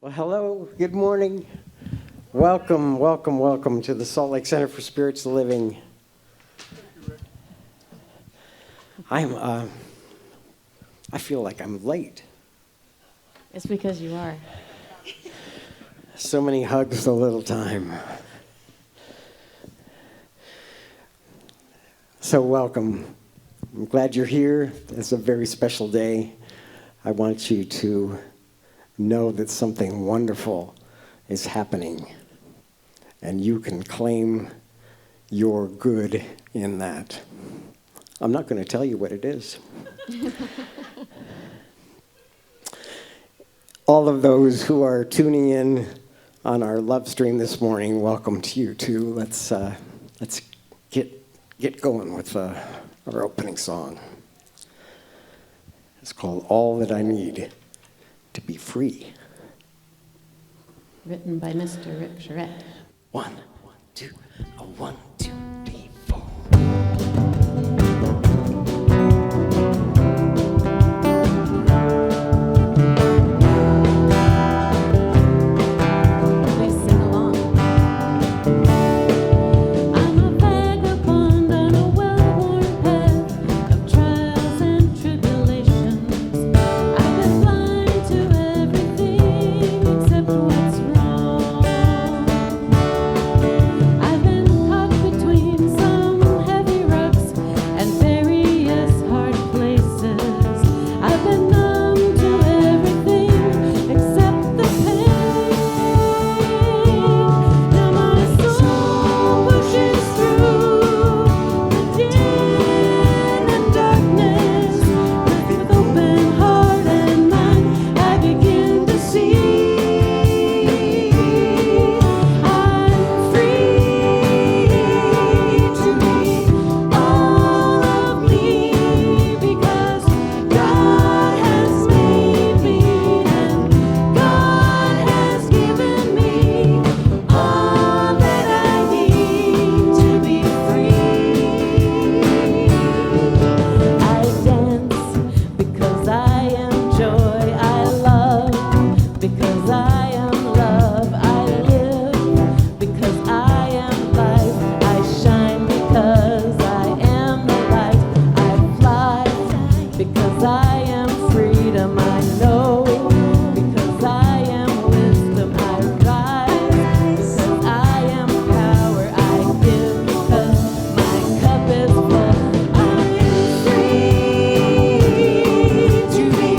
Well, hello, good morning. Welcome to the Salt Lake Center for Spiritual Living. I feel like I'm late. It's because you are. So many hugs, so little time. So welcome. I'm glad you're here. It's a very special day. I want you to know that something wonderful is happening, and you can claim your good in that. I'm not going to tell you what it is. All of those who are tuning in on our love stream this morning, welcome to you too. Let's get going with our opening song. It's called All That I Need to Be Free. Written by Mr. Rick Charette. 1, 2, 1, 2, 3, 4. Please sing along. I'm a vagabond on a well-worn path of trials and tribulations. I've been blind to everything except what's wrong. I've been caught between some heavy rocks and various hard places. I've been numb to everything except the pain. Now my soul pushes through the din and darkness. With open heart and mind, I begin to see I'm free to be all of me, because God has made me and God has given me all that I need to be free. I dance because I am joy. I love because I am love. I live because I am life. I shine because I am the light. I fly because I am freedom. I know because I am wisdom. I rise because I am power. I give because my cup is full. I am free to be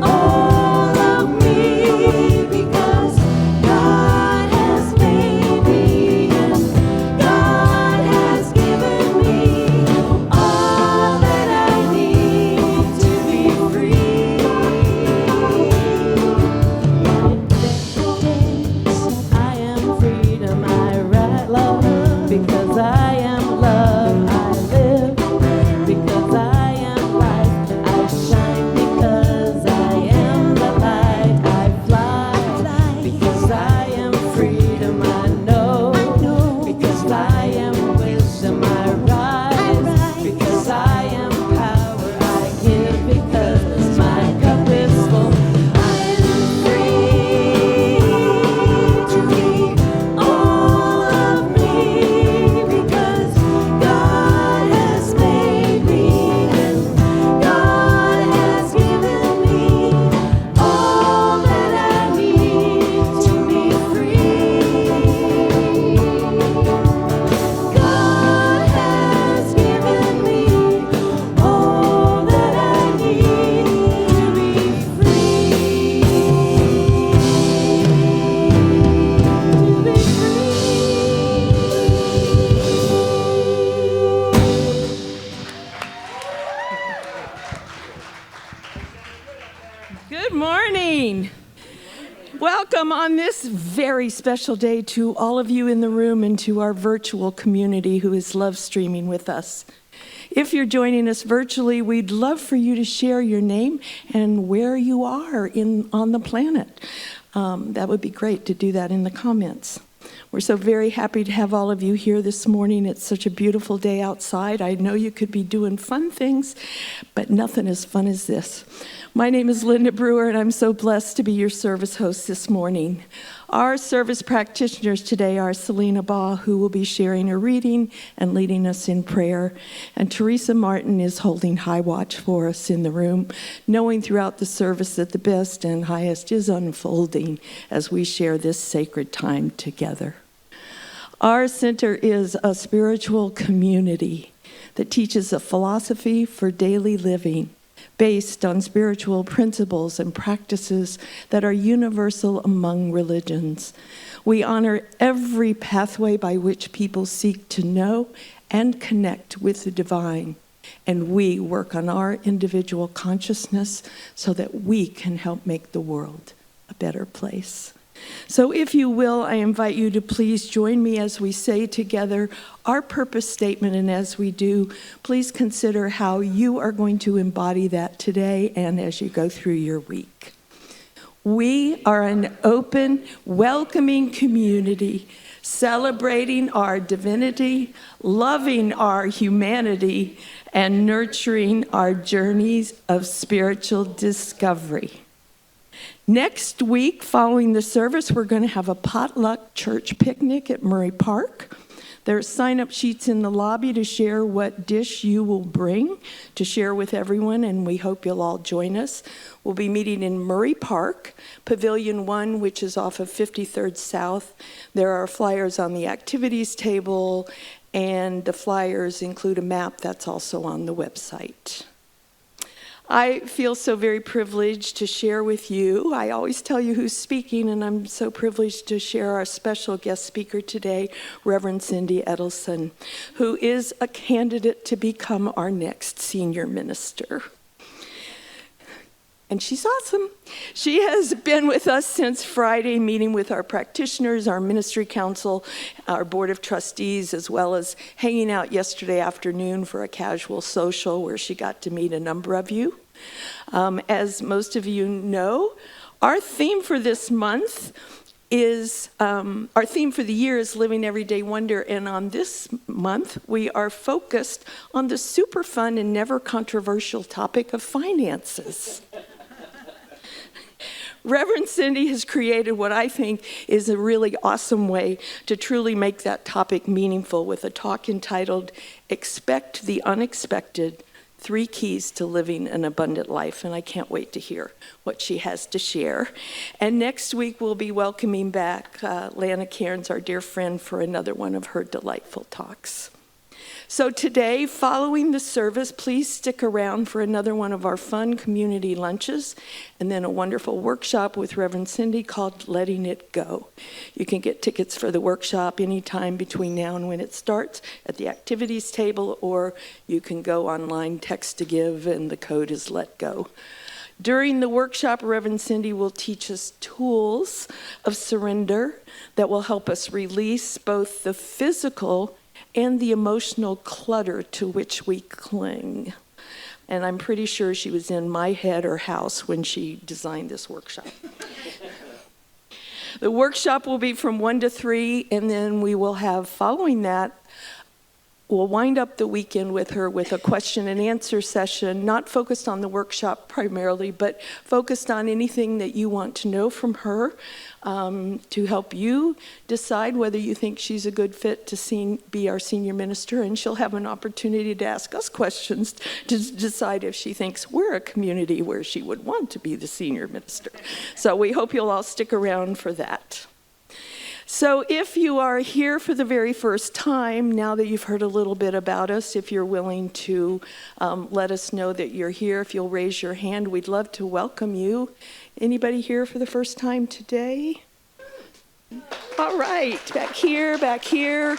all of me, because God has made me and God has given me all that I need to be free. I am freedom. I write love because I am love. I live because I am life. I shine because I am the light. I fly because I am freedom. I know because I am wisdom. I rise because I am power. I give because my cup is full. I am free to be all of me, because God has made me and God has given me all that I need to be free. God has given me all that I need to be free. Good morning. Welcome on this very special day to all of you in the room and to our virtual community who is love streaming with us. If you're joining us virtually, we'd love for you to share your name and where you are on the planet. That would be great to do that in the comments. We're so very happy to have all of you here this morning. It's such a beautiful day outside. I know you could be doing fun things, but nothing as fun as this. My name is Linda Brewer, and I'm so blessed to be your service host this morning. Our service practitioners today are Selena Baugh, who will be sharing a reading and leading us in prayer, and Teresa Martin is holding high watch for us in the room, knowing throughout the service that the best and highest is unfolding as we share this sacred time together. Our center is a spiritual community that teaches a philosophy for daily living based on spiritual principles and practices that are universal among religions. We honor every pathway by which people seek to know and connect with the divine, and we work on our individual consciousness so that we can help make the world a better place. So if you will, I invite you to please join me as we say together our purpose statement, and as we do, please consider how you are going to embody that today and as you go through your week. We are an open, welcoming community, celebrating our divinity, loving our humanity, and nurturing our journeys of spiritual discovery. Next week, following the service, we're going to have a potluck church picnic at Murray Park. There's sign-up sheets in the lobby to share what dish you will bring to share with everyone, and we hope you'll all join us. We'll be meeting in Murray Park, Pavilion 1, which is off of 53rd South. There are flyers on the activities table, and the flyers include a map that's also on the website. I feel so very privileged to share with you. I always tell you who's speaking, and I'm so privileged to share our special guest speaker today, Reverend Cindy Edelson, who is a candidate to become our next senior minister. And she's awesome. She has been with us since Friday, meeting with our practitioners, our ministry council, our board of trustees, as well as hanging out yesterday afternoon for a casual social where she got to meet a number of you. As most of you know, our theme for this month is, our theme for the year is Living Everyday Wonder, and on this month, we are focused on the super fun and never controversial topic of finances. Reverend Cindy has created what I think is a really awesome way to truly make that topic meaningful with a talk entitled, Expect the Unexpected, 3 Keys to Living an Abundant Life, and I can't wait to hear what she has to share. And next week, we'll be welcoming back Lana Cairns, our dear friend, for another one of her delightful talks. So today, following the service, please stick around for another one of our fun community lunches, and then a wonderful workshop with Reverend Cindy called Letting It Go. You can get tickets for the workshop anytime between now and when it starts at the activities table, or you can go online, text to give, and the code is Let Go. During the workshop, Reverend Cindy will teach us tools of surrender that will help us release both the physical and the emotional clutter to which we cling. And I'm pretty sure she was in my head or house when she designed this workshop. The workshop will be from 1 to 3, and then we will have, following that, we'll wind up the weekend with her with a question and answer session, not focused on the workshop primarily, but focused on anything that you want to know from her to help you decide whether you think she's a good fit to be our senior minister. And she'll have an opportunity to ask us questions to decide if she thinks we're a community where she would want to be the senior minister. So we hope you'll all stick around for that. So if you are here for the very first time, now that you've heard a little bit about us, if you're willing to let us know that you're here, if you'll raise your hand, we'd love to welcome you. Anybody here for the first time today? All right, back here, back here.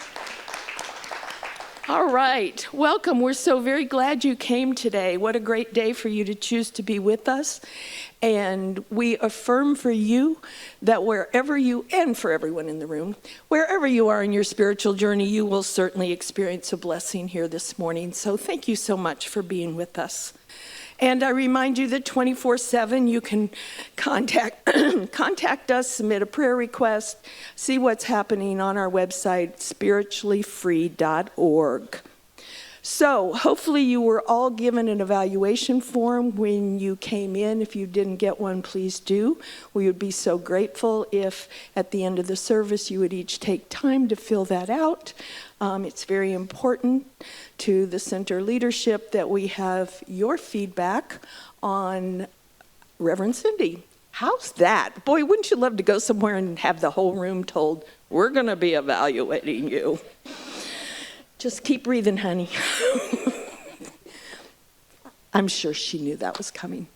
All right, welcome. We're so very glad you came today. What a great day for you to choose to be with us. And we affirm for you that wherever you, and for everyone in the room, wherever you are in your spiritual journey, you will certainly experience a blessing here this morning. So thank you so much for being with us. And I remind you that 24/7 you can contact us, submit a prayer request, see what's happening on our website, spirituallyfree.org. So hopefully you were all given an evaluation form when you came in. If you didn't get one, please do. We would be so grateful if at the end of the service you would each take time to fill that out. It's very important to the center leadership that we have your feedback on Reverend Cindy. How's that? Boy, wouldn't you love to go somewhere and have the whole room told, we're going to be evaluating you. Just keep breathing, honey. I'm sure she knew that was coming.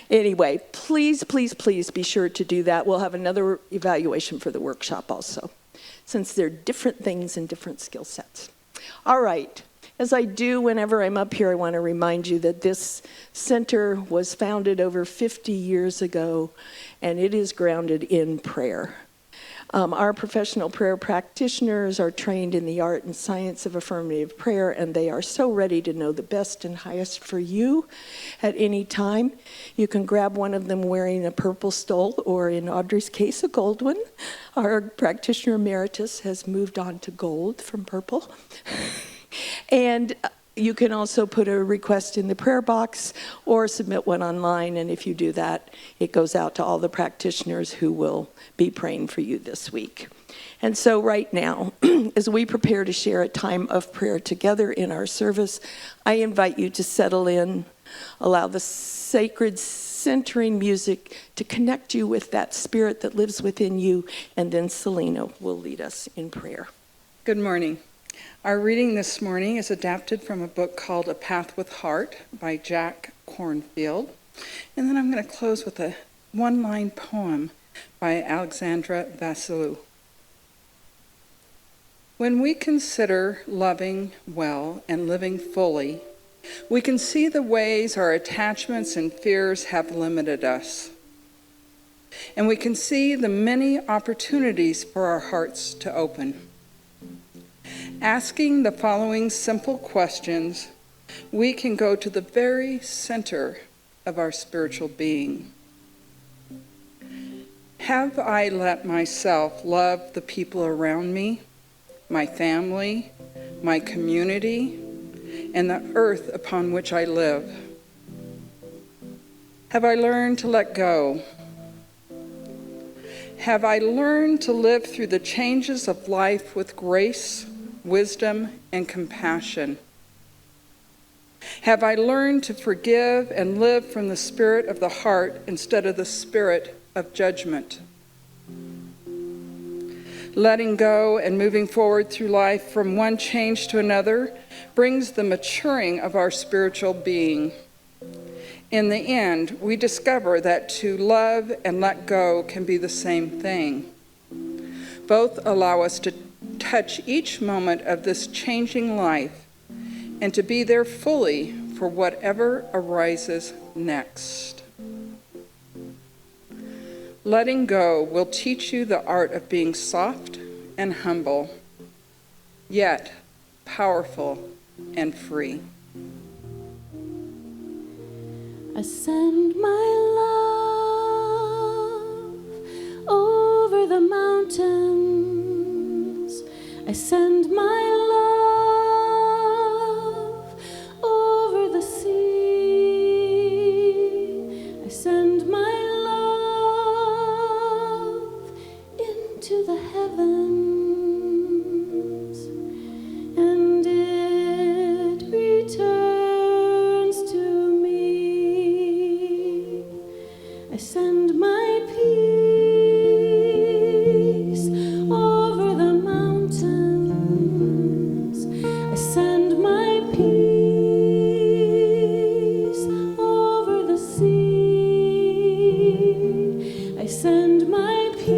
Anyway, please, please, please be sure to do that. We'll have another evaluation for the workshop also, since they're different things and different skill sets. All right. As I do whenever I'm up here, I want to remind you that this center was founded over 50 years ago, and it is grounded in prayer. Our professional prayer practitioners are trained in the art and science of affirmative prayer, and they are so ready to know the best and highest for you at any time. You can grab one of them wearing a purple stole, or in Audrey's case, a gold one. Our practitioner emeritus has moved on to gold from purple. And you can also put a request in the prayer box or submit one online, and if you do that, it goes out to all the practitioners who will be praying for you this week. And so right now, as we prepare to share a time of prayer together in our service, I invite you to settle in, allow the sacred centering music to connect you with that spirit that lives within you, and then Selena will lead us in prayer. Good morning. Our reading this morning is adapted from a book called A Path with Heart by Jack Kornfield. And then I'm going to close with a one-line poem by Alexandra Vasilou. When we consider loving well and living fully, we can see the ways our attachments and fears have limited us. And we can see the many opportunities for our hearts to open. Asking the following simple questions, we can go to the very center of our spiritual being. Have I let myself love the people around me, my family, my community, and the earth upon which I live? Have I learned to let go? Have I learned to live through the changes of life with grace, wisdom, and compassion? Have I learned to forgive and live from the spirit of the heart instead of the spirit of judgment? Letting go and moving forward through life from one change to another brings the maturing of our spiritual being. In the end, we discover that to love and let go can be the same thing. Both allow us to touch each moment of this changing life and to be there fully for whatever arises next. Letting go will teach you the art of being soft and humble, yet powerful and free. I send my love over the mountains. I send my love over the sea. I send my love into the heavens, and it returns to me. I send my peace over the mountains. I send my peace over the sea. I send my peace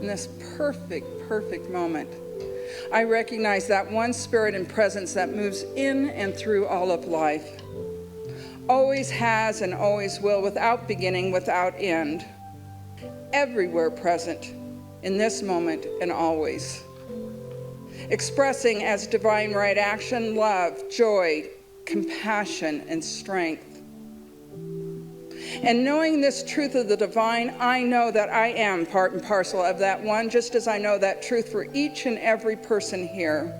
this perfect moment, I recognize that one spirit and presence that moves in and through all of life, always has and always will, without beginning, without end, everywhere present in this moment and always. Expressing as divine right action, love, joy, compassion, and strength. And knowing this truth of the divine, I know that I am part and parcel of that one, just as I know that truth for each and every person here.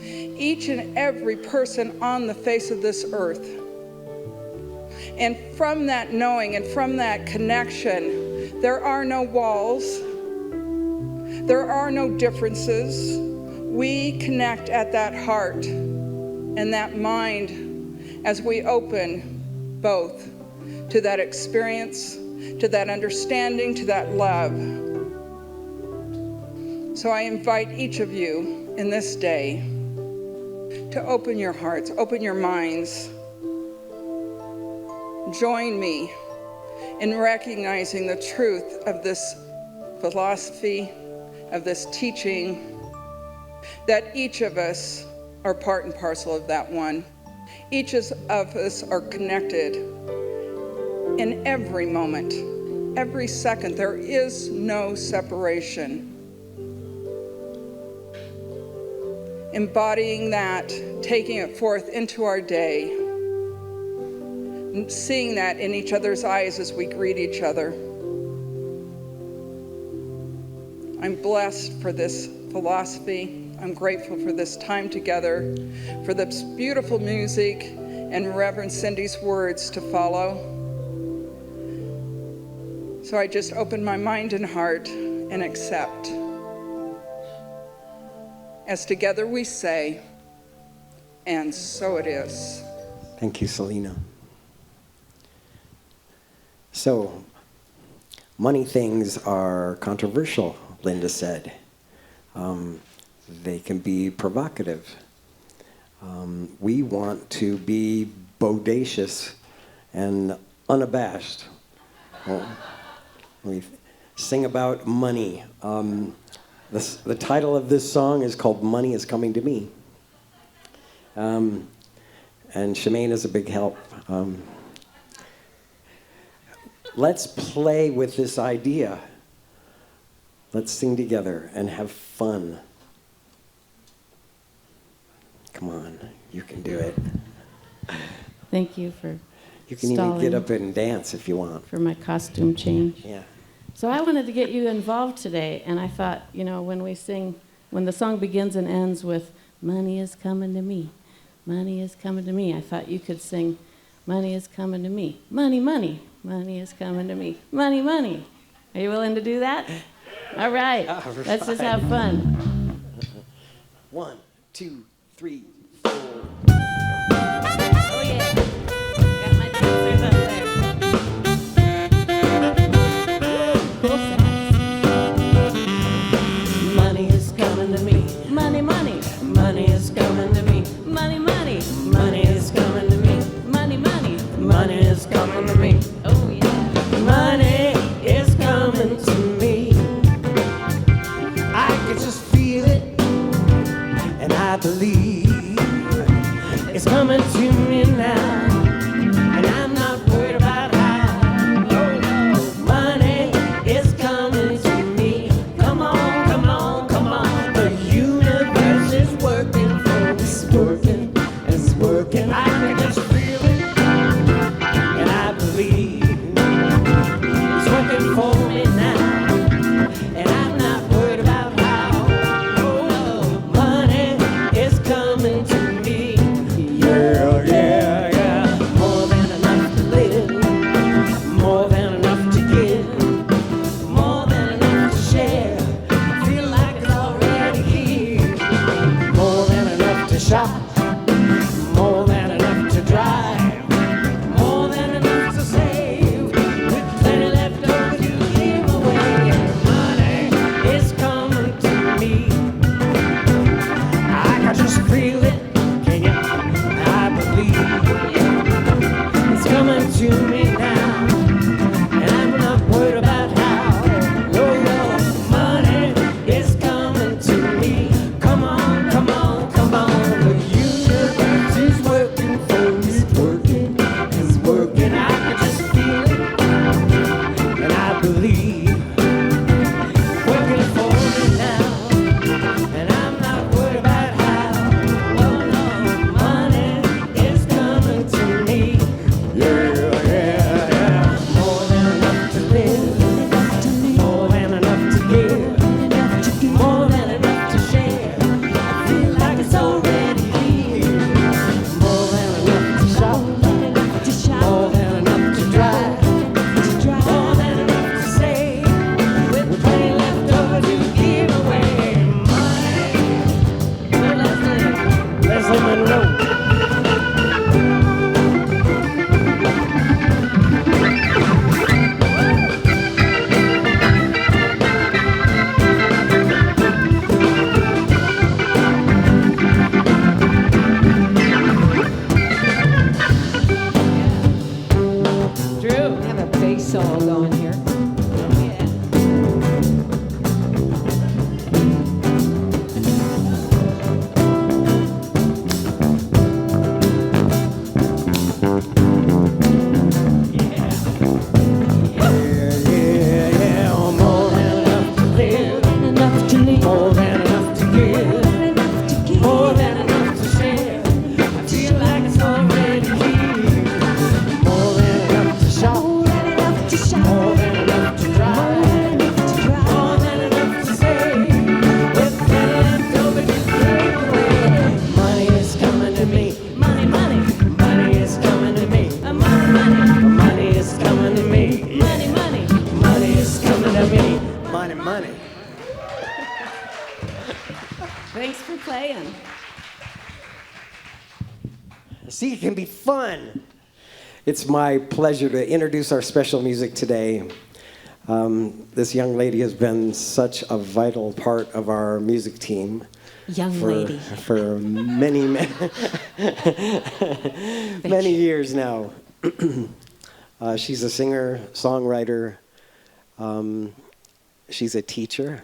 Each and every person on the face of this earth. And from that knowing and from that connection, there are no walls. There are no differences. We connect at that heart and that mind as we open both to that experience, to that understanding, to that love. So I invite each of you in this day to open your hearts, open your minds. Join me in recognizing the truth of this philosophy, of this teaching, that each of us are part and parcel of that one. Each of us are connected in every moment, every second. There is no separation. Embodying that, taking it forth into our day, seeing that in each other's eyes as we greet each other. I'm blessed for this philosophy. I'm grateful for this time together, for this beautiful music and Reverend Cindy's words to follow. So I just open my mind and heart and accept. As together we say, and so it is. Thank you, Selena. So, money things are controversial, Linda said. They can be provocative. We want to be bodacious and unabashed. We sing about money. The title of this song is called Money Is Coming to Me. And Shemaine is a big help. Let's play with this idea. Let's sing together and have fun. Come on, you can do it. Thank you for You can even get up and dance if you want. for my costume change. Yeah. So I wanted to get you involved today, and I thought, you know, when the song begins and ends with, money is coming to me, money is coming to me, I thought you could sing, money is coming to me, money, money, money is coming to me, money, money. Are you willing to do that? All right. Let's just have fun. 1, 2, 3, 4. Oh, yeah. Got my dancers up there. Cool sax. Money is coming to me. Money, money. Money is coming to me. Money, money. Money is coming to me. Money, money. Money is coming to me. Oh, yeah. Money is coming to me. I can just feel it, and I believe it's coming to me now, and I'm not worried about how. Oh, money is coming to me. Come on, come on, come on. The universe is working for me, it's working, it's working. I can just feel it, and I believe it's working for me now, and I'm not worried about how. Oh, money is coming to me. Yeah, yeah, yeah. More than enough to live, more than enough to give, more than enough to share. I feel like it's already here. More than enough to shop, more than enough to drive, more than enough to save, with plenty left over to give away. Money is coming to me. I can just feel it, can you? I believe it's coming to me now, and I'm not worried about how. No, no, money playing. See, it can be fun. It's my pleasure to introduce our special music today. This young lady has been such a vital part of our music team. For many, many years now. She's a singer, songwriter. She's a teacher,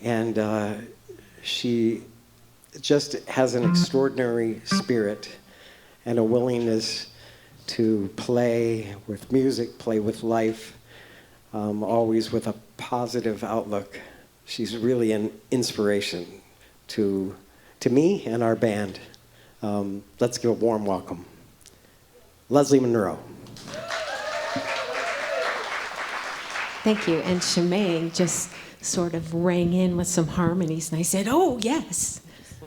and she just has an extraordinary spirit and a willingness to play with music, play with life, always with a positive outlook. She's really an inspiration to me and our band. Let's give a warm welcome. Lezlee Monroe. Thank you. And Shemaine just sort of rang in with some harmonies, and I said, oh, yes.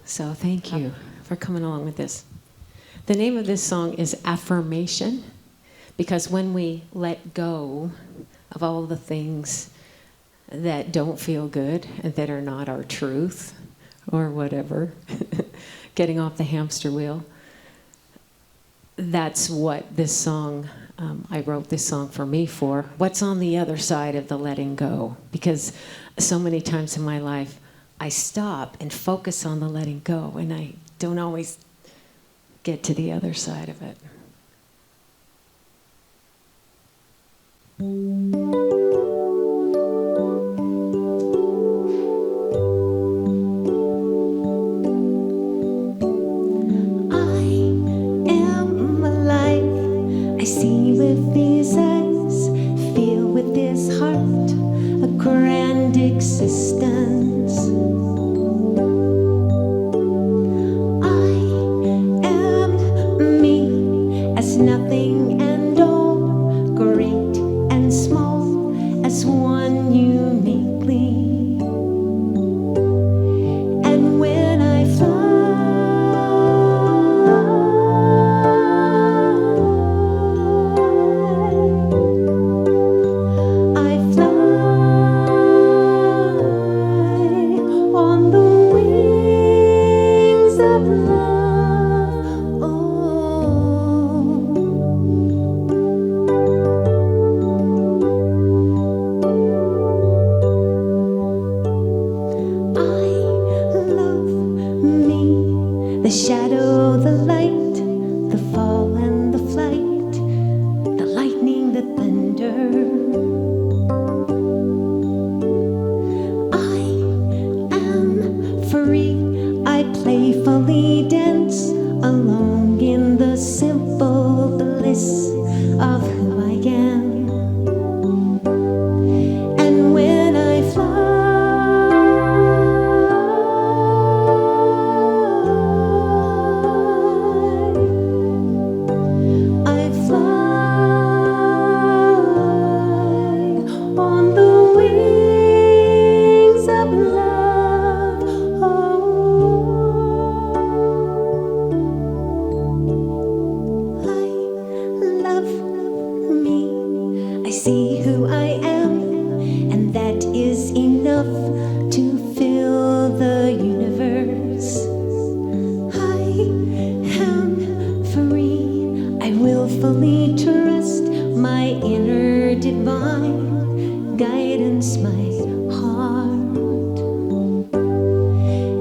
So thank you for coming along with this. The name of this song is Affirmation, because when we let go of all the things that don't feel good and that are not our truth or whatever, getting off the hamster wheel, that's what this song, I wrote this song for me for. What's on the other side of the letting go? Because so many times in my life, I stop and focus on the letting go, and I don't always get to the other side of it. See with these eyes, feel with this heart, a grand existence. I am me, as nothing and all, great and small, as one uniquely. And when I fly, the shadow, the light, the fall and the flight, the lightning, the thunder. I am free, I playfully dance along in the simple bliss of who I am. And when I fly, see who I am, and that is enough to fill the universe. I am free, I willfully trust my inner divine guidance, my heart.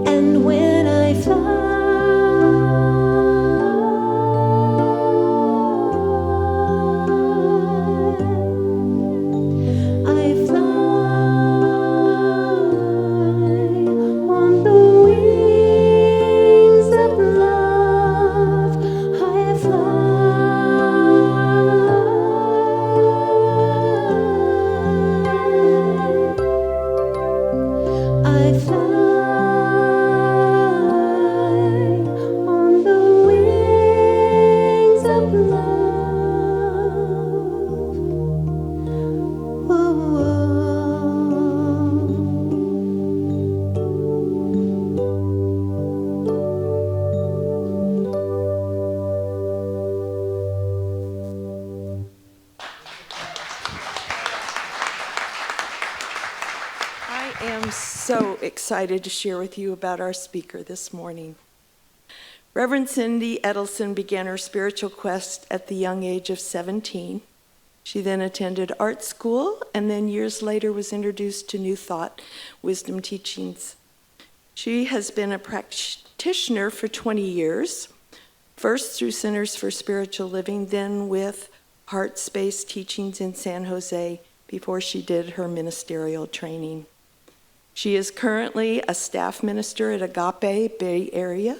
And when I fly, so excited to share with you about our speaker this morning. Reverend Cindy Edelson began her spiritual quest at the young age of 17. She then attended art school and then years later was introduced to New Thought wisdom teachings. She has been a practitioner for 20 years, first through Centers for Spiritual Living, then with Heart Space Teachings in San Jose before she did her ministerial training. She is currently a staff minister at Agape Bay Area.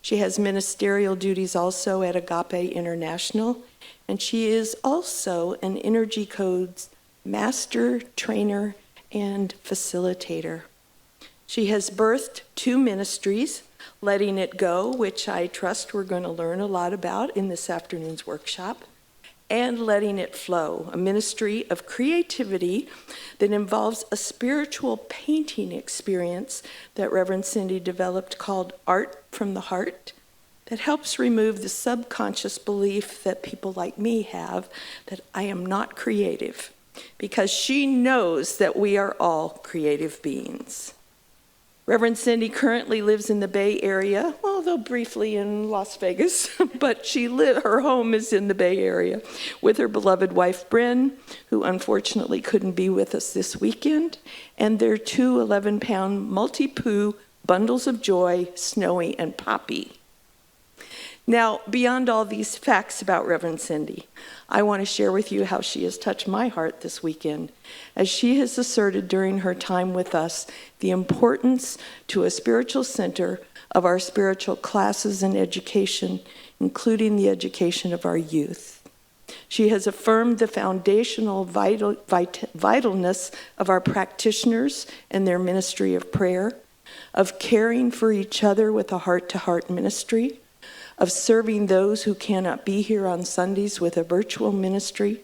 She has ministerial duties also at Agape International, and she is also an Energy Codes master trainer and facilitator. She has birthed 2 ministries, Letting It Go, which I trust we're going to learn a lot about in this afternoon's workshop, and Letting It Flow, a ministry of creativity that involves a spiritual painting experience that Reverend Cindy developed called Art from the Heart, that helps remove the subconscious belief that people like me have that I am not creative, because she knows that we are all creative beings. Reverend Cindy currently lives in the Bay Area, although briefly in Las Vegas, but her home is in the Bay Area with her beloved wife, Bryn, who unfortunately couldn't be with us this weekend, and their 2 11-pound multi-poo bundles of joy, Snowy and Poppy. Now, beyond all these facts about Reverend Cindy, I want to share with you how she has touched my heart this weekend, as she has asserted during her time with us the importance to a spiritual center of our spiritual classes and education, including the education of our youth. She has affirmed the foundational vitalness of our practitioners and their ministry of prayer, of caring for each other with a heart-to-heart ministry, of serving those who cannot be here on Sundays with a virtual ministry,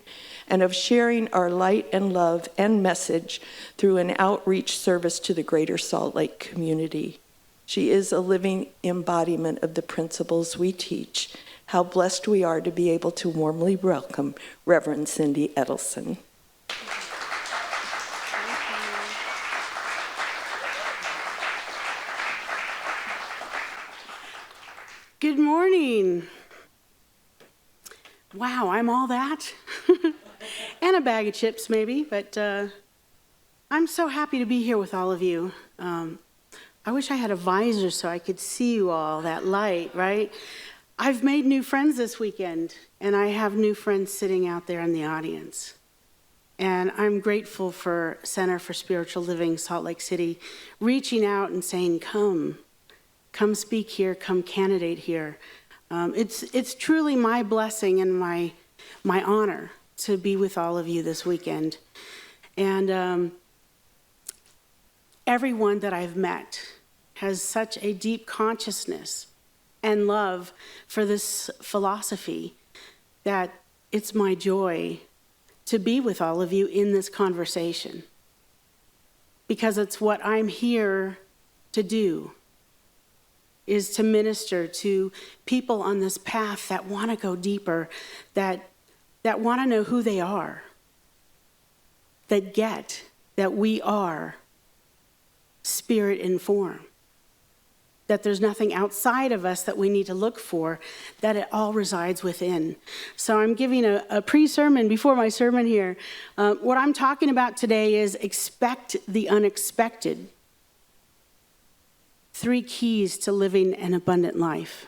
and of sharing our light and love and message through an outreach service to the greater Salt Lake community. She is a living embodiment of the principles we teach. How blessed we are to be able to warmly welcome Reverend Cindy Edelson. Good morning. Wow, I'm all that. And a bag of chips maybe, but I'm so happy to be here with all of you. I wish I had a visor so I could see you all, that light, right? I've made new friends this weekend, and I have new friends sitting out there in the audience. And I'm grateful for Center for Spiritual Living, Salt Lake City, reaching out and saying, come speak here, come candidate here. It's truly my blessing and my honor to be with all of you this weekend. And everyone that I've met has such a deep consciousness and love for this philosophy that it's my joy to be with all of you in this conversation, because it's what I'm here to do, is to minister to people on this path that want to go deeper, that want to know who they are, that get that we are spirit in form, that there's nothing outside of us that we need to look for, that it all resides within. So I'm giving a pre-sermon before my sermon here. What I'm talking about today is expect the unexpected. 3 keys to living an abundant life.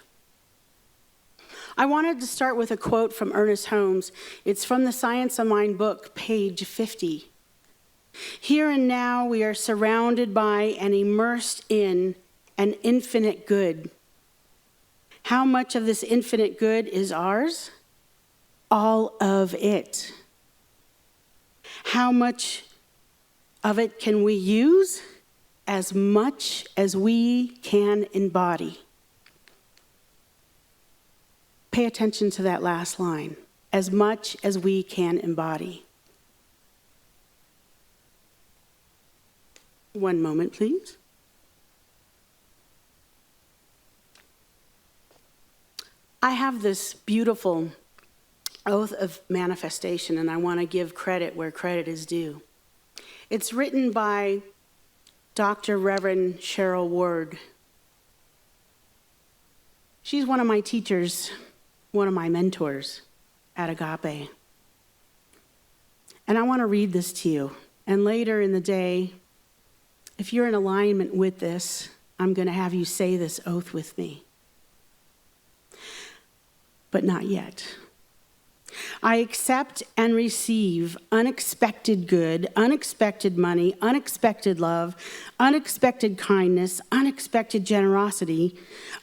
I wanted to start with a quote from Ernest Holmes. It's from the Science of Mind book, page 50. Here and now we are surrounded by and immersed in an infinite good. How much of this infinite good is ours? All of it. How much of it can we use? As much as we can embody. Pay attention to that last line. As much as we can embody. One moment, please. I have this beautiful oath of manifestation, and I want to give credit where credit is due. It's written by Dr. Reverend Cheryl Ward. She's one of my teachers, one of my mentors at Agape. And I want to read this to you. And later in the day, if you're in alignment with this, I'm going to have you say this oath with me. But not yet. I accept and receive unexpected good, unexpected money, unexpected love, unexpected kindness, unexpected generosity,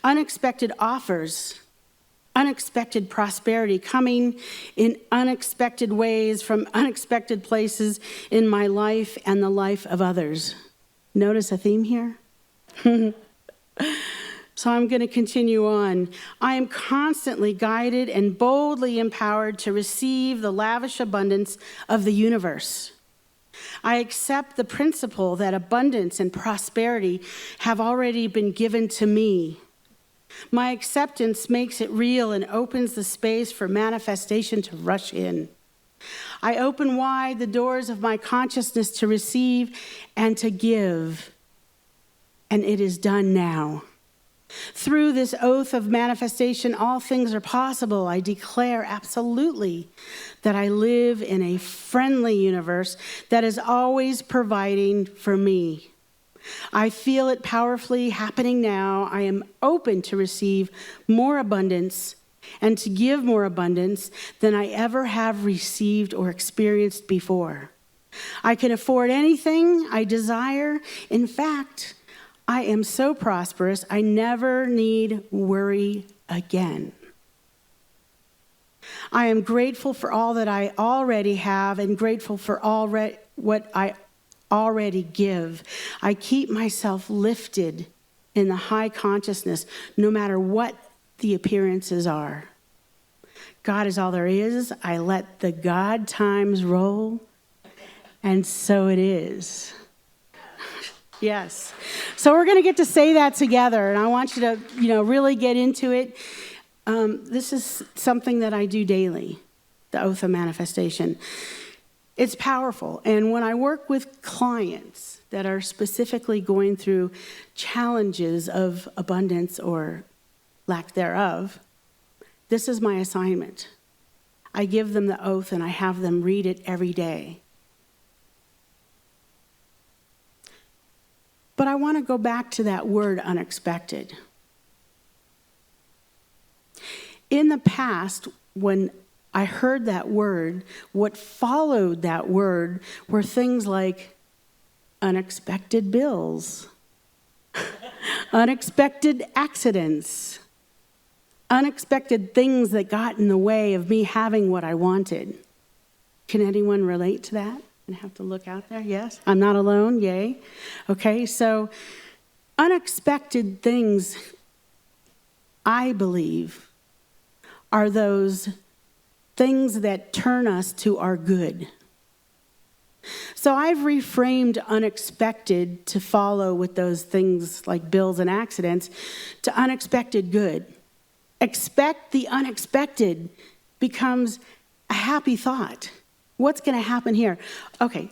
unexpected offers, unexpected prosperity coming in unexpected ways from unexpected places in my life and the life of others. Notice a theme here? So I'm going to continue on. I am constantly guided and boldly empowered to receive the lavish abundance of the universe. I accept the principle that abundance and prosperity have already been given to me. My acceptance makes it real and opens the space for manifestation to rush in. I open wide the doors of my consciousness to receive and to give. And it is done now. Through this oath of manifestation, all things are possible. I declare absolutely that I live in a friendly universe that is always providing for me. I feel it powerfully happening now. I am open to receive more abundance and to give more abundance than I ever have received or experienced before. I can afford anything I desire. In fact, I am so prosperous, I never need worry again. I am grateful for all that I already have and grateful for what I already give. I keep myself lifted in the high consciousness, no matter what the appearances are. God is all there is. I let the God times roll, and so it is. Yes. So we're going to get to say that together, and I want you to, really get into it. This is something that I do daily, the oath of manifestation. It's powerful, and when I work with clients that are specifically going through challenges of abundance or lack thereof, this is my assignment. I give them the oath, and I have them read it every day. But I want to go back to that word unexpected. In the past, when I heard that word, what followed that word were things like unexpected bills, unexpected accidents, unexpected things that got in the way of me having what I wanted. Can anyone relate to that? I have to look out there, yes? I'm not alone, yay. Okay, so unexpected things, I believe, are those things that turn us to our good. So I've reframed unexpected to follow with those things like bills and accidents to unexpected good. Expect the unexpected becomes a happy thought. What's going to happen here? Okay,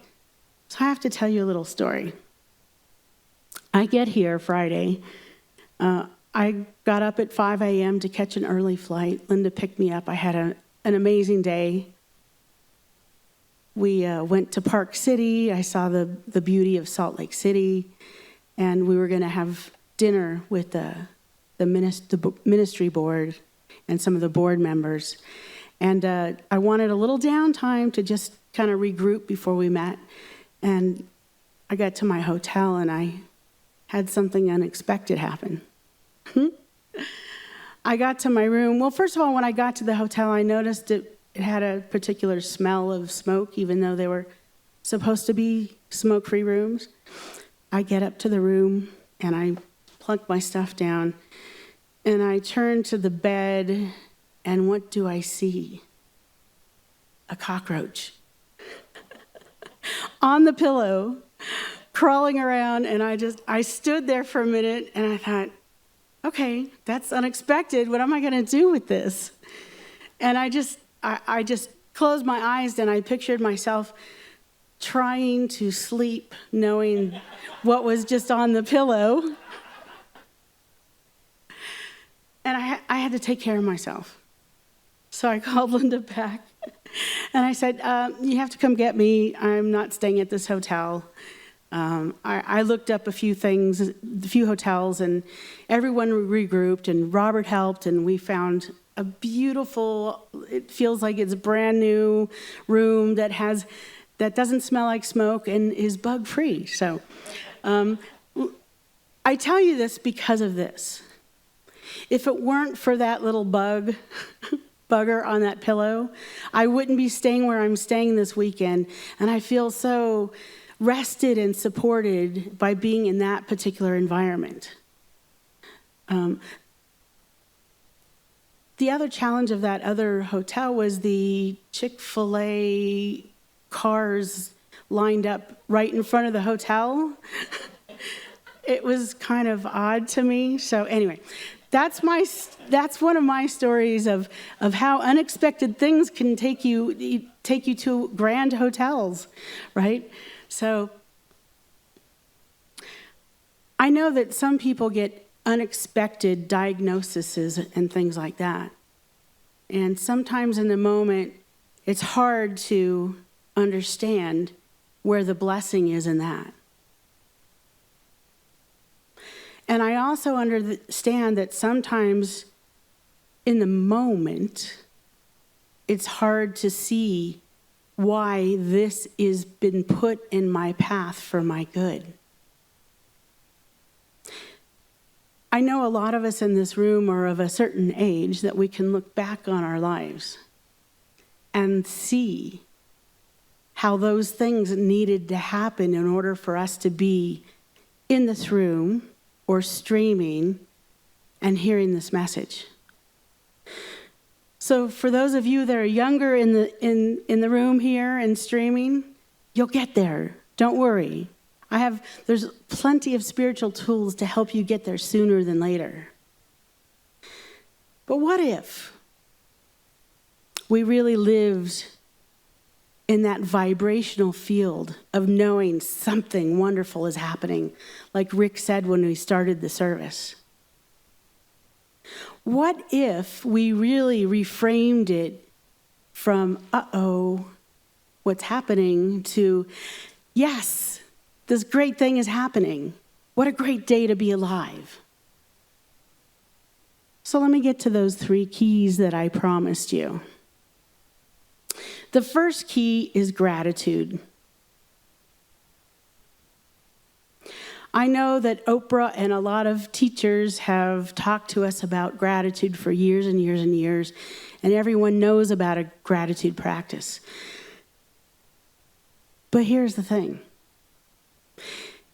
so I have to tell you a little story. I get here Friday. I got up at 5 a.m. to catch an early flight. Linda picked me up. I had an amazing day. We went to Park City. I saw the beauty of Salt Lake City. And we were going to have dinner with the ministry board and some of the board members. And I wanted a little downtime to just kind of regroup before we met. And I got to my hotel and I had something unexpected happen. I got to my room. Well, first of all, when I got to the hotel, I noticed it had a particular smell of smoke, even though they were supposed to be smoke-free rooms. I get up to the room and I plunk my stuff down and I turn to the bed. And what do I see? A cockroach on the pillow, crawling around. And I stood there for a minute and I thought, okay, that's unexpected. What am I going to do with this? And I just closed my eyes and I pictured myself trying to sleep, knowing what was just on the pillow. And I had to take care of myself. So I called Linda back, and I said, you have to come get me. I'm not staying at this hotel. I looked up a few hotels, and everyone regrouped, and Robert helped, and we found a beautiful, it feels like it's a brand new room that doesn't smell like smoke and is bug-free. So I tell you this because of this. If it weren't for that little bugger on that pillow, I wouldn't be staying where I'm staying this weekend, and I feel so rested and supported by being in that particular environment. The other challenge of that other hotel was the Chick-fil-A cars lined up right in front of the hotel. It was kind of odd to me. So anyway, that's one of my stories of how unexpected things can take you to grand hotels, right? So I know that some people get unexpected diagnoses and things like that. And sometimes in the moment, it's hard to understand where the blessing is in that. And I also understand that sometimes in the moment, it's hard to see why this has been put in my path for my good. I know a lot of us in this room are of a certain age that we can look back on our lives and see how those things needed to happen in order for us to be in this room or streaming and hearing this message. So for those of you that are younger in the room here and streaming, you'll get there. Don't worry. There's plenty of spiritual tools to help you get there sooner than later. But what if we really lived in that vibrational field of knowing something wonderful is happening, like Rick said when we started the service? What if we really reframed it from, uh-oh, what's happening, to, yes, this great thing is happening. What a great day to be alive. So let me get to those 3 keys that I promised you. The first key is gratitude. I know that Oprah and a lot of teachers have talked to us about gratitude for years and years and years, and everyone knows about a gratitude practice. But here's the thing.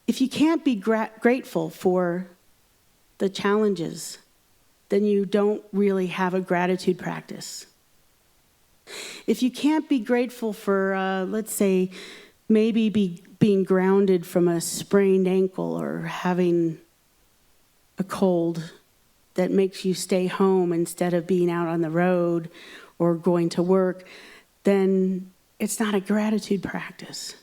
If you can't be grateful for the challenges, then you don't really have a gratitude practice. If you can't be grateful for, let's say, maybe being grounded from a sprained ankle or having a cold that makes you stay home instead of being out on the road or going to work, then it's not a gratitude practice.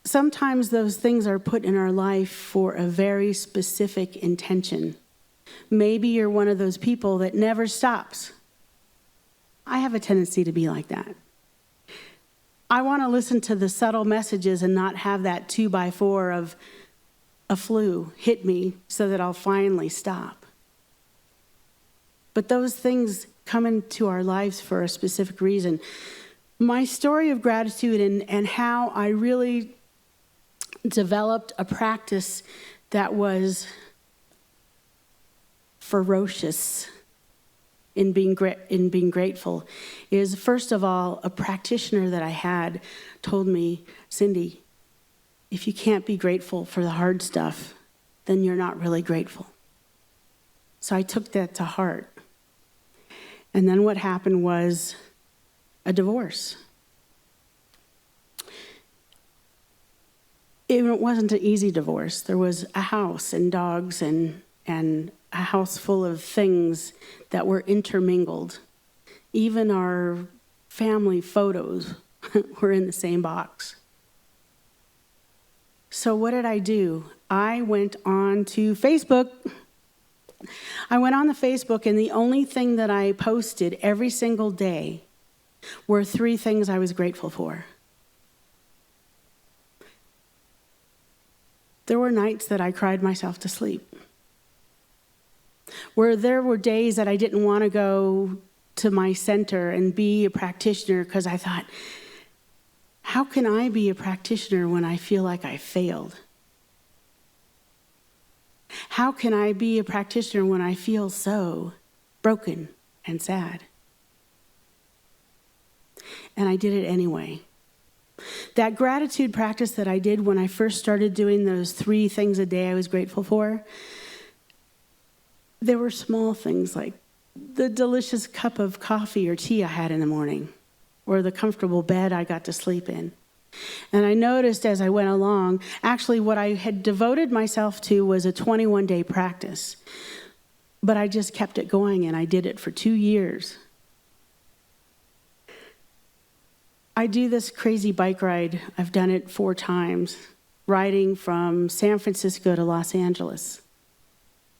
Sometimes those things are put in our life for a very specific intention. Maybe you're one of those people that never stops. I have a tendency to be like that. I want to listen to the subtle messages and not have that 2x4 of a flu hit me so that I'll finally stop. But those things come into our lives for a specific reason. My story of gratitude and how I really developed a practice that was ferocious in being grateful is, first of all, a practitioner that I had told me, Cindy, if you can't be grateful for the hard stuff, then you're not really grateful. So I took that to heart. And then what happened was a divorce. It wasn't an easy divorce. There was a house and dogs and a house full of things that were intermingled. Even our family photos were in the same box. So what did I do? I went on to Facebook. I went on the Facebook, and the only thing that I posted every single day were 3 things I was grateful for. There were nights that I cried myself to sleep, where there were days that I didn't want to go to my center and be a practitioner because I thought, how can I be a practitioner when I feel like I failed? How can I be a practitioner when I feel so broken and sad? And I did it anyway. That gratitude practice that I did when I first started doing those 3 things a day I was grateful for, there were small things like the delicious cup of coffee or tea I had in the morning, or the comfortable bed I got to sleep in. And I noticed as I went along, actually what I had devoted myself to was a 21-day practice. But I just kept it going, and I did it for 2 years. I do this crazy bike ride. I've done it 4 times, riding from San Francisco to Los Angeles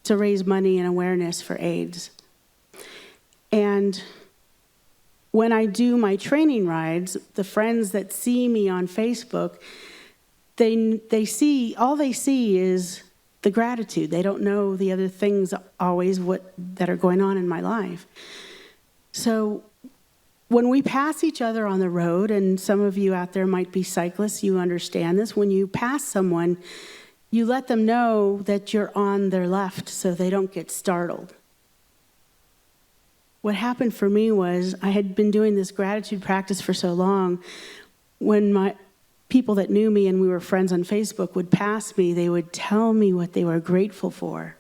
to raise money and awareness for AIDS. And when I do my training rides, the friends that see me on Facebook, they see, all they see is the gratitude. They don't know the other things always that are going on in my life. So when we pass each other on the road, and some of you out there might be cyclists, you understand this. When you pass someone, you let them know that you're on their left so they don't get startled. What happened for me was I had been doing this gratitude practice for so long. When my people that knew me and we were friends on Facebook would pass me, they would tell me what they were grateful for.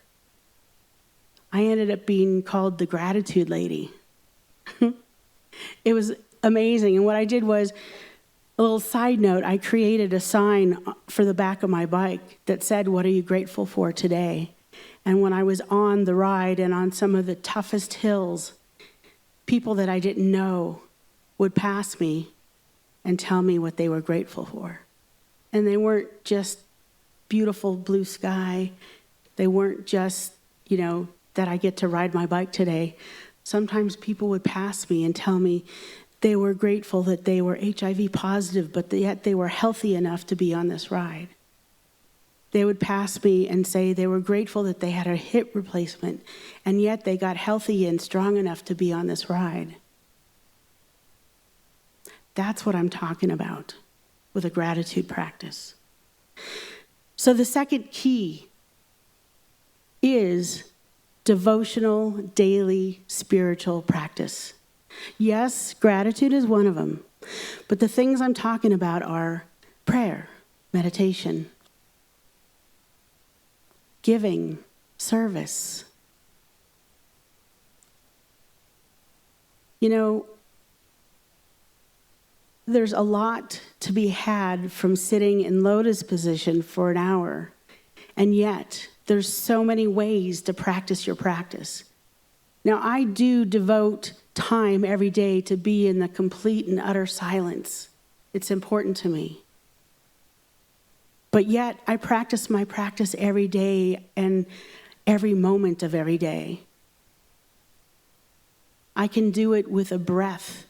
I ended up being called the gratitude lady. It was amazing. And what I did was, a little side note, I created a sign for the back of my bike that said, "What are you grateful for today?" And when I was on the ride and on some of the toughest hills, people that I didn't know would pass me and tell me what they were grateful for. And they weren't just beautiful blue sky. They weren't just, that I get to ride my bike today. Sometimes people would pass me and tell me they were grateful that they were HIV positive, but yet they were healthy enough to be on this ride. They would pass me and say they were grateful that they had a hip replacement, and yet they got healthy and strong enough to be on this ride. That's what I'm talking about with a gratitude practice. So the second key is devotional, daily, spiritual practice. Yes, gratitude is one of them, but the things I'm talking about are prayer, meditation, giving, service. There's a lot to be had from sitting in lotus position for an hour, and yet there's so many ways to practice your practice. Now, I do devote time every day to be in the complete and utter silence. It's important to me. But yet, I practice my practice every day and every moment of every day. I can do it with a breath.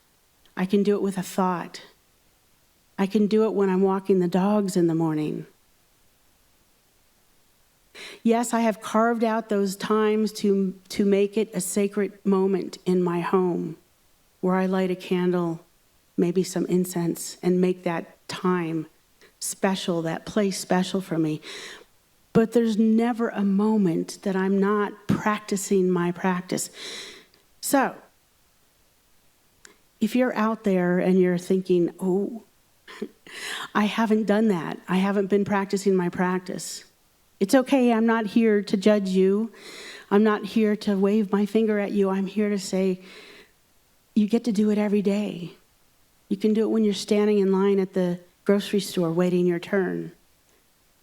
I can do it with a thought. I can do it when I'm walking the dogs in the morning. Yes, I have carved out those times to make it a sacred moment in my home where I light a candle, maybe some incense, and make that time special, that place special for me. But there's never a moment that I'm not practicing my practice. So, if you're out there and you're thinking, oh, I haven't done that. I haven't been practicing my practice. It's okay. I'm not here to judge you. I'm not here to wave my finger at you. I'm here to say, you get to do it every day. You can do it when you're standing in line at the grocery store waiting your turn.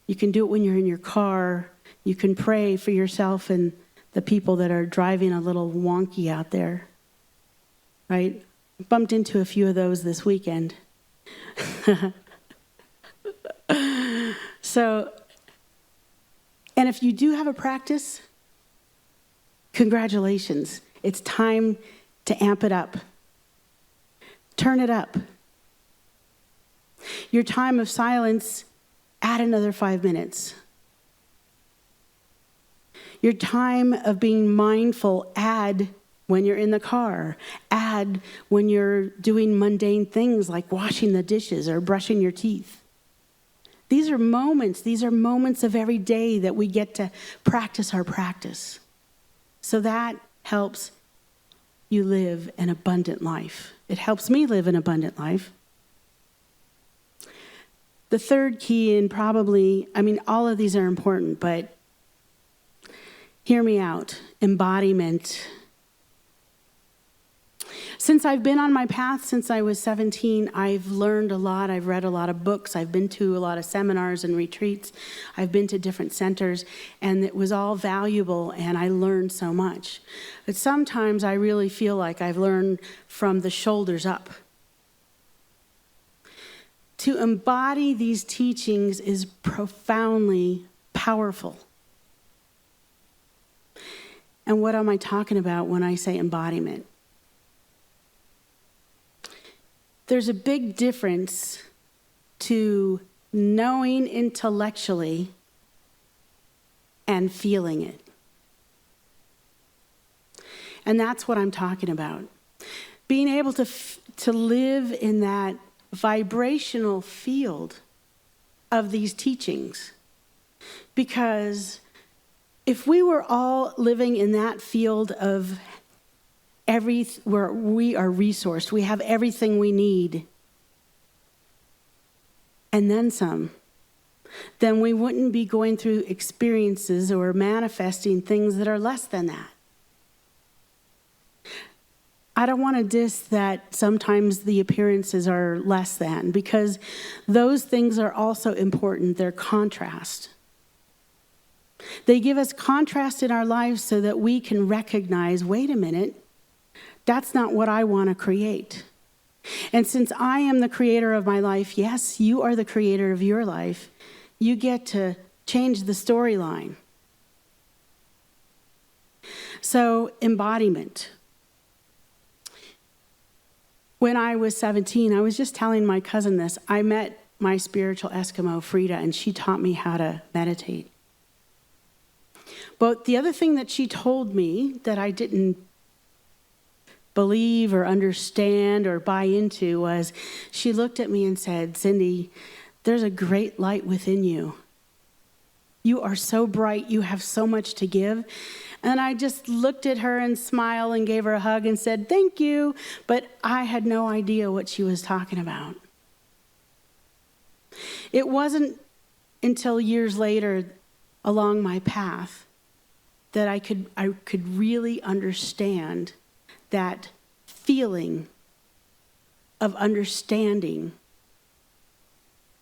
You can do it when you're in your car. You can pray for yourself and the people that are driving a little wonky out there, right? Bumped into a few of those this weekend. So, and if you do have a practice, congratulations. It's time to amp it up. Turn it up. Your time of silence, add another 5 minutes. Your time of being mindful, add when you're in the car. Add when you're doing mundane things like washing the dishes or brushing your teeth. These are moments of every day that we get to practice our practice. So that helps you live an abundant life. It helps me live an abundant life. The third key, and all of these are important, but hear me out. Embodiment. Since I've been on my path since I was 17, I've learned a lot. I've read a lot of books. I've been to a lot of seminars and retreats. I've been to different centers, and it was all valuable, and I learned so much. But sometimes I really feel like I've learned from the shoulders up. To embody these teachings is profoundly powerful. And what am I talking about when I say embodiment? There's a big difference to knowing intellectually and feeling it. And that's what I'm talking about. Being able to live in that vibrational field of these teachings. Because if we were all living in that field of where we are resourced, we have everything we need, and then some, then we wouldn't be going through experiences or manifesting things that are less than that. I don't want to diss that sometimes the appearances are less than, because those things are also important. They're contrast. They give us contrast in our lives so that we can recognize, wait a minute, that's not what I want to create. And since I am the creator of my life, yes, you are the creator of your life, you get to change the storyline. So, embodiment. When I was 17, I was just telling my cousin this. I met my spiritual Eskimo, Frida, and she taught me how to meditate. But the other thing that she told me that I didn't believe or understand or buy into was, she looked at me and said, Cindy, there's a great light within you. You are so bright. You have so much to give. And I just looked at her and smiled and gave her a hug and said, thank you. But I had no idea what she was talking about. It wasn't until years later along my path that I could really understand that feeling of understanding,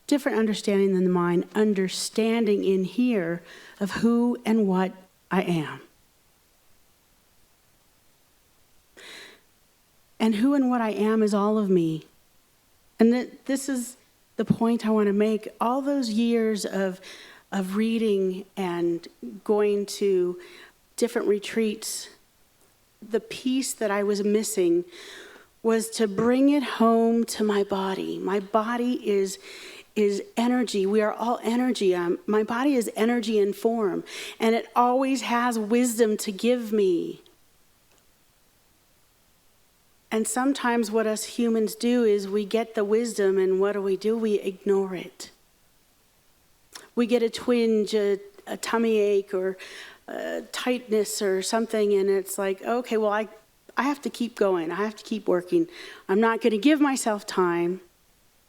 different understanding than the mind, understanding in here of who and what I am. And who and what I am is all of me. And this is the point I want to make. All those years of reading and going to different retreats, the piece that I was missing was to bring it home to my body. My body is energy. We are all energy. My body is energy in form, and it always has wisdom to give me. And sometimes what us humans do is we get the wisdom, and what do? We ignore it. We get a twinge, a tummy ache, or tightness or something, and it's like, okay, well, I have to keep going. I have to keep working. I'm not going to give myself time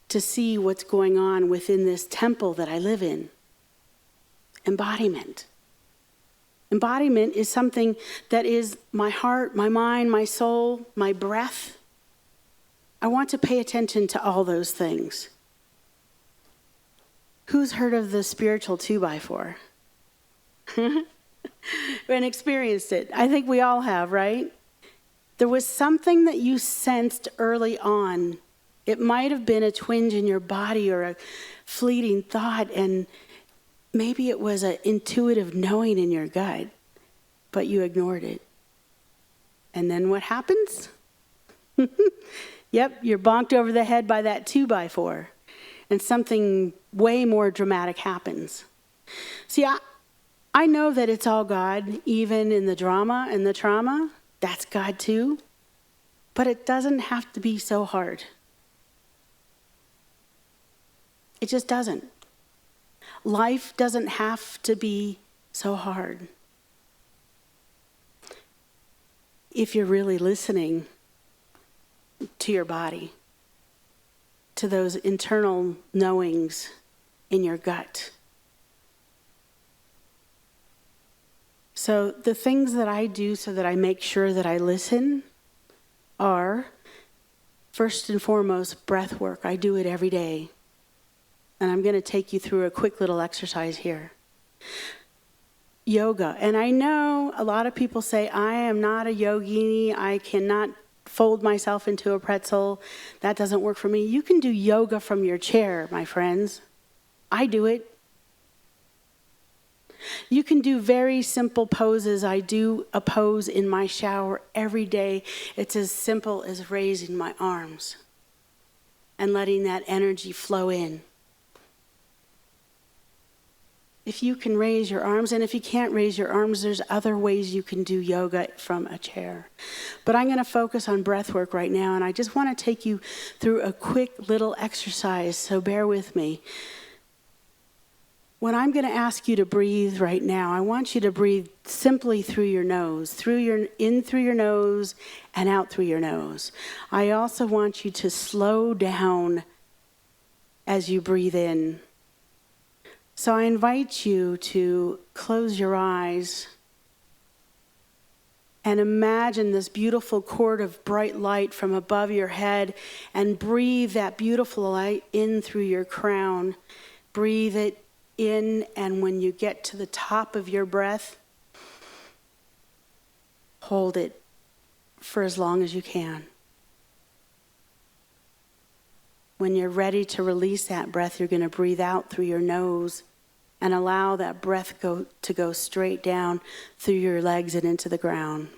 to see what's going on within this temple that I live in. Embodiment. Embodiment is something that is my heart, my mind, my soul, my breath. I want to pay attention to all those things. Who's heard of the spiritual 2x4? And experienced it. I think we all have, right? There was something that you sensed early on It might have been a twinge in your body or a fleeting thought, and maybe it was an intuitive knowing in your gut, but you ignored it. And then what happens? Yep, you're bonked over the head by that 2x4, and something way more dramatic happens. See, I know that it's all God, even in the drama and the trauma. That's God too. But it doesn't have to be so hard. It just doesn't. Life doesn't have to be so hard. If you're really listening to your body, to those internal knowings in your gut. So the things that I do so that I make sure that I listen are, first and foremost, breath work. I do it every day. And I'm going to take you through a quick little exercise here. Yoga. And I know a lot of people say, I am not a yogini. I cannot fold myself into a pretzel. That doesn't work for me. You can do yoga from your chair, my friends. I do it. You can do very simple poses. I do a pose in my shower every day. It's as simple as raising my arms and letting that energy flow in. If you can raise your arms, and if you can't raise your arms, there's other ways you can do yoga from a chair. But I'm going to focus on breath work right now, and I just want to take you through a quick little exercise, so bear with me. When I'm going to ask you to breathe right now, I want you to breathe simply through your nose, in through your nose and out through your nose. I also want you to slow down as you breathe in. So I invite you to close your eyes and imagine this beautiful cord of bright light from above your head, and breathe that beautiful light in through your crown. Breathe it in, and when you get to the top of your breath, hold it for as long as you can. When you're ready to release that breath, you're going to breathe out through your nose and allow that breath to go straight down through your legs and into the ground.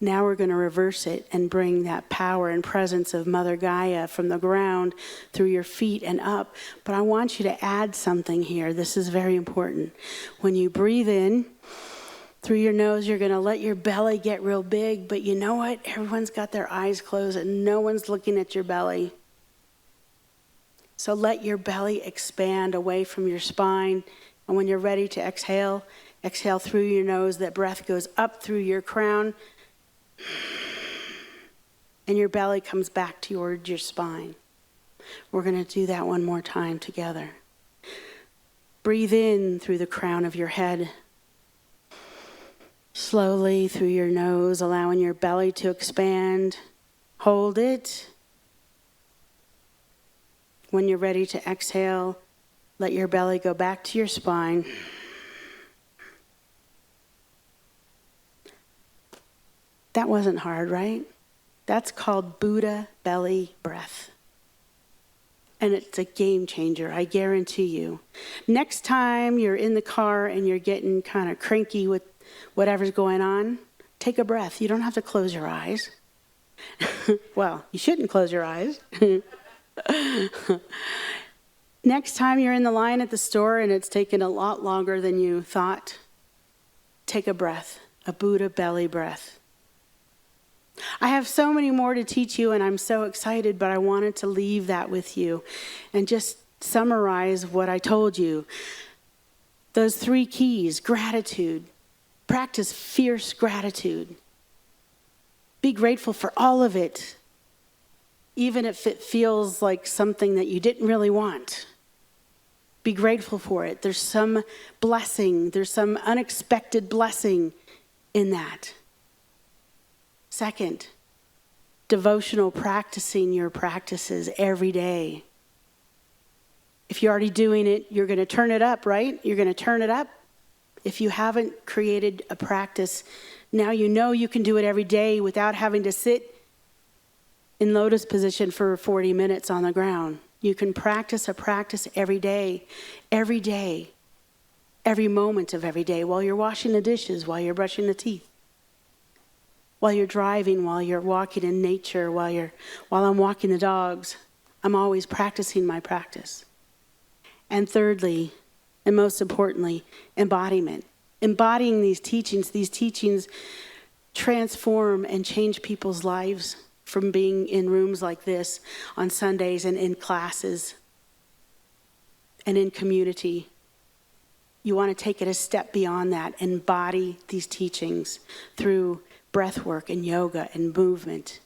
Now we're going to reverse it and bring that power and presence of Mother Gaia from the ground through your feet and up. But I want you to add something here. This is very important. When you breathe in through your nose, you're going to let your belly get real big. But you know what? Everyone's got their eyes closed and no one's looking at your belly. So let your belly expand away from your spine. And when you're ready to exhale, exhale through your nose. That breath goes up through your crown, and your belly comes back toward your spine. We're going to do that one more time together. Breathe in through the crown of your head. Slowly through your nose, allowing your belly to expand. Hold it. When you're ready to exhale, let your belly go back to your spine. That wasn't hard, right? That's called Buddha belly breath. And it's a game changer, I guarantee you. Next time you're in the car and you're getting kind of cranky with whatever's going on, take a breath. You don't have to close your eyes. Well, you shouldn't close your eyes. Next time you're in the line at the store and it's taken a lot longer than you thought, take a breath, a Buddha belly breath. I have so many more to teach you, and I'm so excited, but I wanted to leave that with you and just summarize what I told you. Those 3 keys: gratitude. Practice fierce gratitude. Be grateful for all of it, even if it feels like something that you didn't really want. Be grateful for it. There's some blessing, there's some unexpected blessing in that. Second, devotional practicing your practices every day. If you're already doing it, you're going to turn it up, right? You're going to turn it up. If you haven't created a practice, now you know you can do it every day without having to sit in lotus position for 40 minutes on the ground. You can practice a practice every day, every moment of every day, while you're washing the dishes, while you're brushing the teeth, while you're driving, while you're walking in nature, while I'm walking the dogs. I'm always practicing my practice. And thirdly, and most importantly, embodiment. Embodying these teachings transform and change people's lives from being in rooms like this on Sundays and in classes and in community. You want to take it a step beyond that, embody these teachings through breath work and yoga and movement.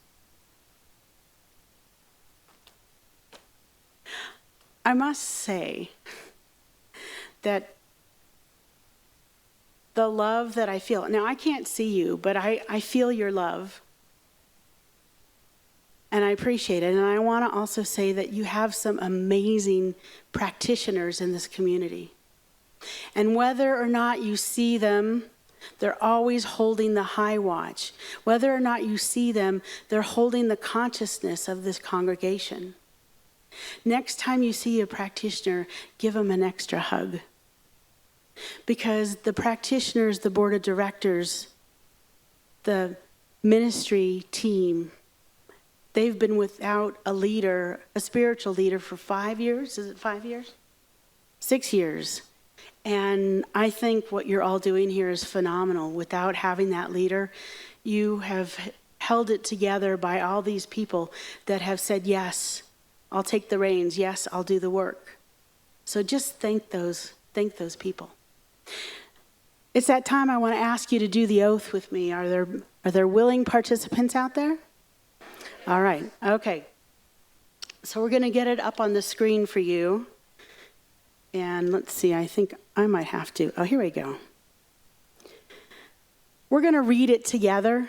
I must say that the love that I feel, now I can't see you, but I feel your love. And I appreciate it. And I want to also say that you have some amazing practitioners in this community. And whether or not you see them, they're always holding the high watch. Whether or not you see them, they're holding the consciousness of this congregation. Next time you see a practitioner, give them an extra hug. Because the practitioners, the board of directors, the ministry team, they've been without a leader, a spiritual leader, for 5 years. Is it 5 years? 6 years. And I think what you're all doing here is phenomenal. Without having that leader, you have held it together by all these people that have said, yes, I'll take the reins. Yes, I'll do the work. So just thank those people. It's that time I want to ask you to do the oath with me. Are there willing participants out there? All right. Okay. So we're going to get it up on the screen for you. And let's see, I think I might have to. Oh, here we go. We're going to read it together.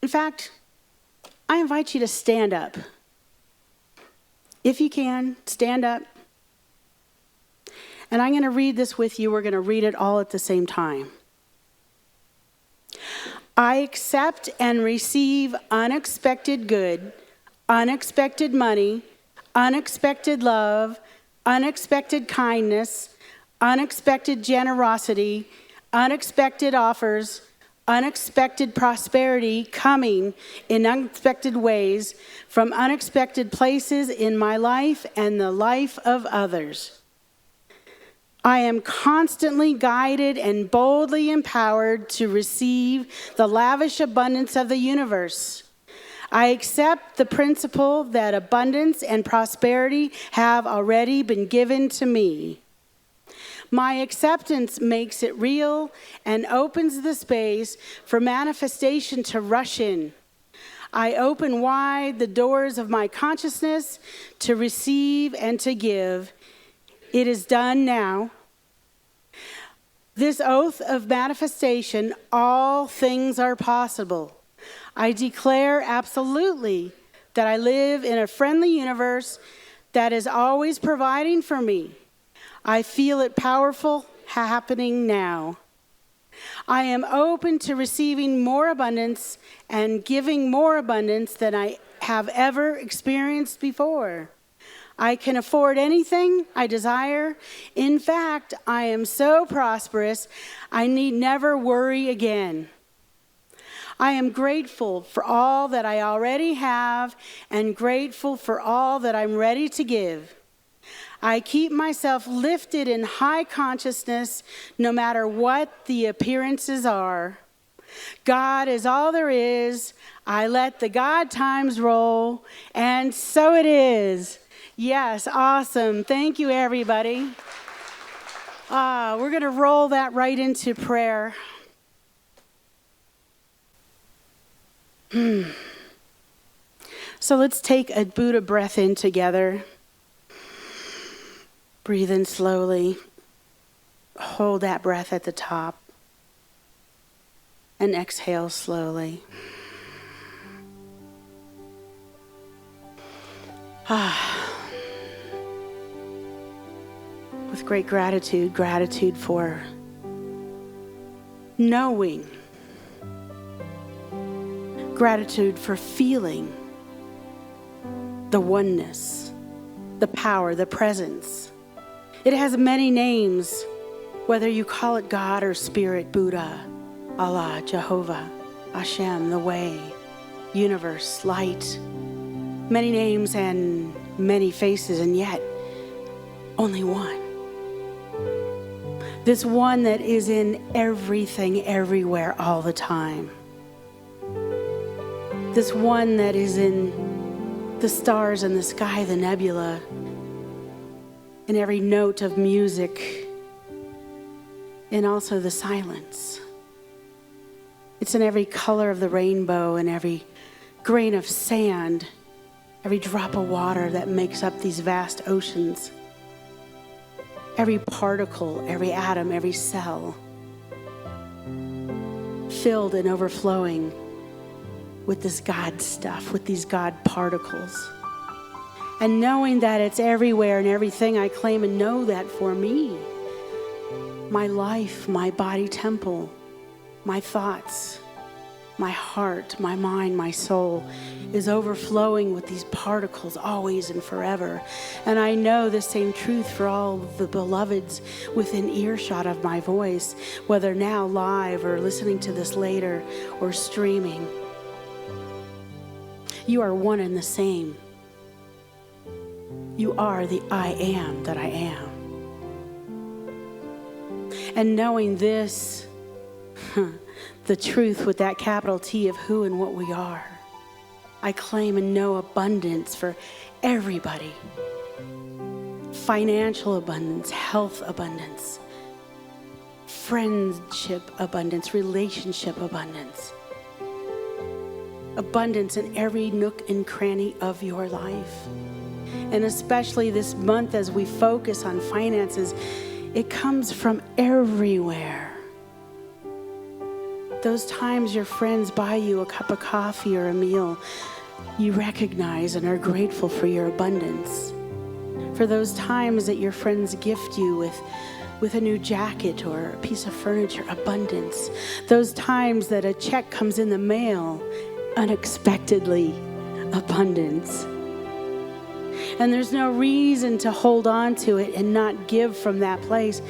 In fact, I invite you to stand up. If you can, stand up. And I'm going to read this with you. We're going to read it all at the same time. I accept and receive unexpected good, unexpected money, unexpected love, unexpected kindness, unexpected generosity, unexpected offers, unexpected prosperity coming in unexpected ways from unexpected places in my life and the life of others. I am constantly guided and boldly empowered to receive the lavish abundance of the universe. I accept the principle that abundance and prosperity have already been given to me. My acceptance makes it real and opens the space for manifestation to rush in. I open wide the doors of my consciousness to receive and to give. It is done now. This oath of manifestation, all things are possible. I declare absolutely that I live in a friendly universe that is always providing for me. I feel it powerful happening now. I am open to receiving more abundance and giving more abundance than I have ever experienced before. I can afford anything I desire. In fact, I am so prosperous, I need never worry again. I am grateful for all that I already have and grateful for all that I'm ready to give. I keep myself lifted in high consciousness no matter what the appearances are. God is all there is. I let the God times roll, and so it is. Yes, awesome. Thank you, everybody. We're going to roll that right into prayer. So let's take a Buddha breath in together. Breathe in slowly. Hold that breath at the top. And exhale slowly. With great gratitude for knowing, gratitude for feeling, the oneness, the power, the presence. It has many names, whether you call it God or Spirit, Buddha, Allah, Jehovah, Hashem, the Way, Universe, Light. Many names and many faces, and yet only one. This one that is in everything, everywhere, all the time. This one that is in the stars and the sky, the nebula, in every note of music, and also the silence. It's in every color of the rainbow and every grain of sand, every drop of water that makes up these vast oceans, every particle, every atom, every cell, filled and overflowing with this God stuff, with these God particles. And knowing that it's everywhere and everything, I claim and know that for me, my life, my body temple, my thoughts, my heart, my mind, my soul is overflowing with these particles always and forever. And I know the same truth for all the beloveds within earshot of my voice, whether now live or listening to this later or streaming. You are one and the same. You are the I am that I am. And knowing this, the truth with that capital T of who and what we are, I claim and know abundance for everybody. Financial abundance, health abundance, friendship abundance, relationship abundance. Abundance in every nook and cranny of your life. And especially this month as we focus on finances, it comes from everywhere. Those times your friends buy you a cup of coffee or a meal, you recognize and are grateful for your abundance. For those times that your friends gift you with a new jacket or a piece of furniture, abundance. Those times that a check comes in the mail, unexpectedly, abundance. And there's no reason to hold on to it and not give from that place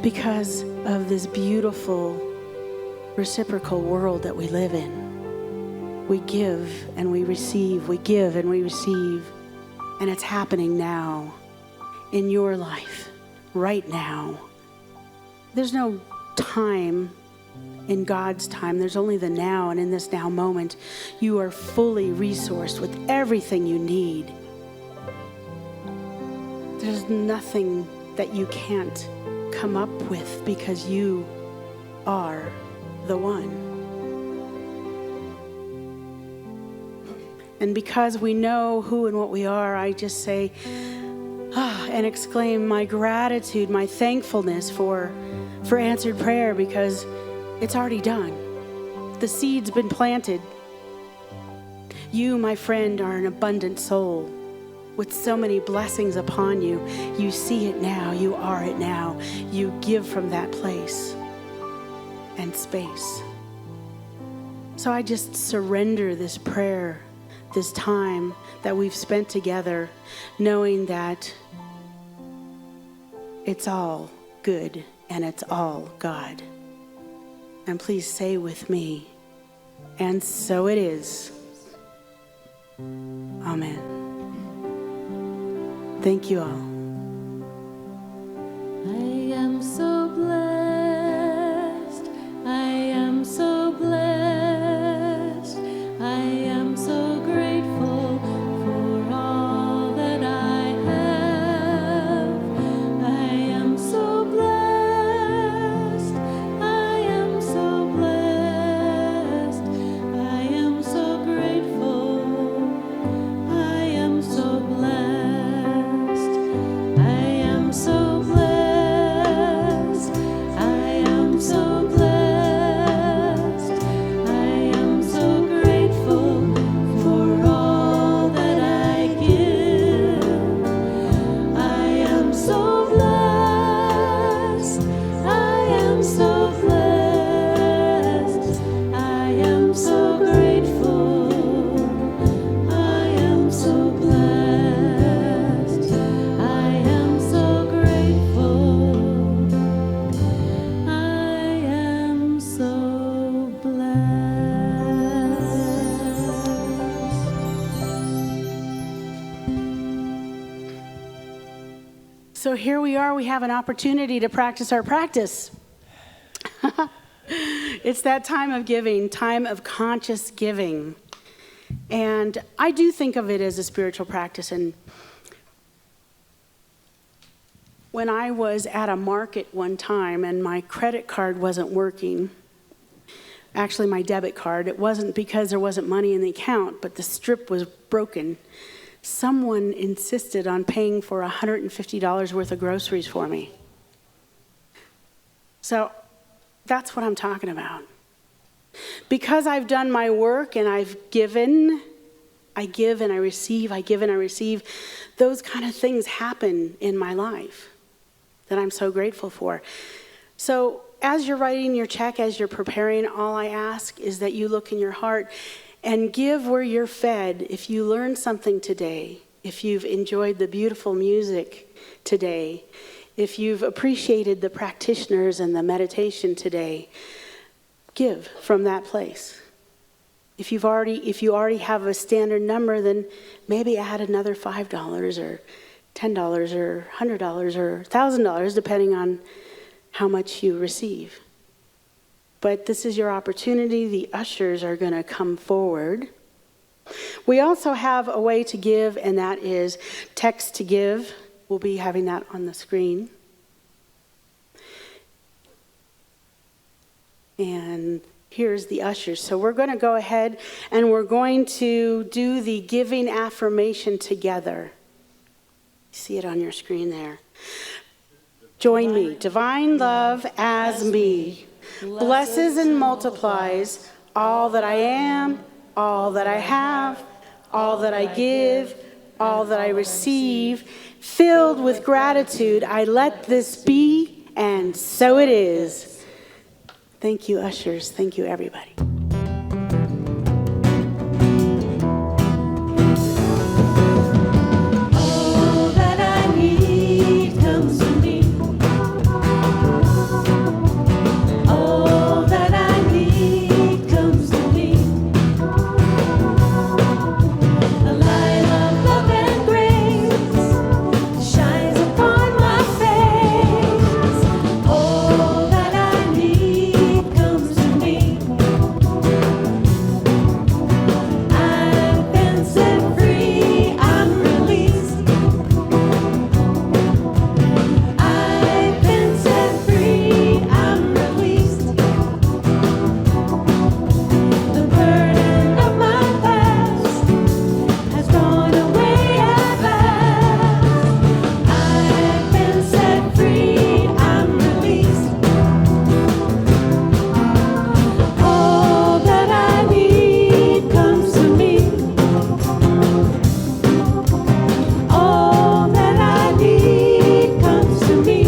because of this beautiful reciprocal world that we live in. We give and we receive, we give and we receive. And it's happening now in your life, right now. There's no time in God's time. There's only the now, and in this now moment, you are fully resourced with everything you need. There's nothing that you can't come up with because you are the one. And because we know who and what we are, I just say, and exclaim my gratitude, my thankfulness for answered prayer, because it's already done. The seed's been planted. You, my friend, are an abundant soul with so many blessings upon you. You see it now. You are it now. You give from that place and space. So I just surrender this prayer, this time that we've spent together, knowing that it's all good and it's all God. And please say with me, and so it is. Amen. Thank you all. I am so blessed. I am so blessed. I am so grateful for all that I have. I am so blessed. I am so blessed. I am so grateful. I am so blessed. So here we are, we have an opportunity to practice our practice. It's that time of giving, time of conscious giving. And I do think of it as a spiritual practice. And when I was at a market one time and my credit card wasn't working, actually my debit card, it wasn't because there wasn't money in the account, but the strip was broken. Someone insisted on paying for $150 worth of groceries for me. So that's what I'm talking about. Because I've done my work and I've given, I give and I receive, I give and I receive, those kind of things happen in my life that I'm so grateful for. So as you're writing your check, as you're preparing, all I ask is that you look in your heart and give where you're fed. If you learned something today, if you've enjoyed the beautiful music today, if you've appreciated the practitioners and the meditation today, give from that place. If you already have a standard number, then maybe add another $5 or $10 or $100 or $1,000, depending on how much you receive. But this is your opportunity. The ushers are going to come forward. We also have a way to give, and that is text to give. We'll be having that on the screen. And here's the ushers. So we're going to go ahead and we're going to do the giving affirmation together. See it on your screen there. Join me. Divine love as me blesses and multiplies all that I am, all that I have, all that I give, all that I receive. Filled with gratitude, I let this be, and so it is. Thank you, ushers. Thank you, everybody. All that I need comes to me. All that I need comes to me. The light of love and grace shines upon my face. All that I need comes to me. I've been set free, I'm released. I've been set free, I'm released. The burden of my past has gone away at last. I've been set free, I'm released. All that I need comes to me. All that I need comes to me.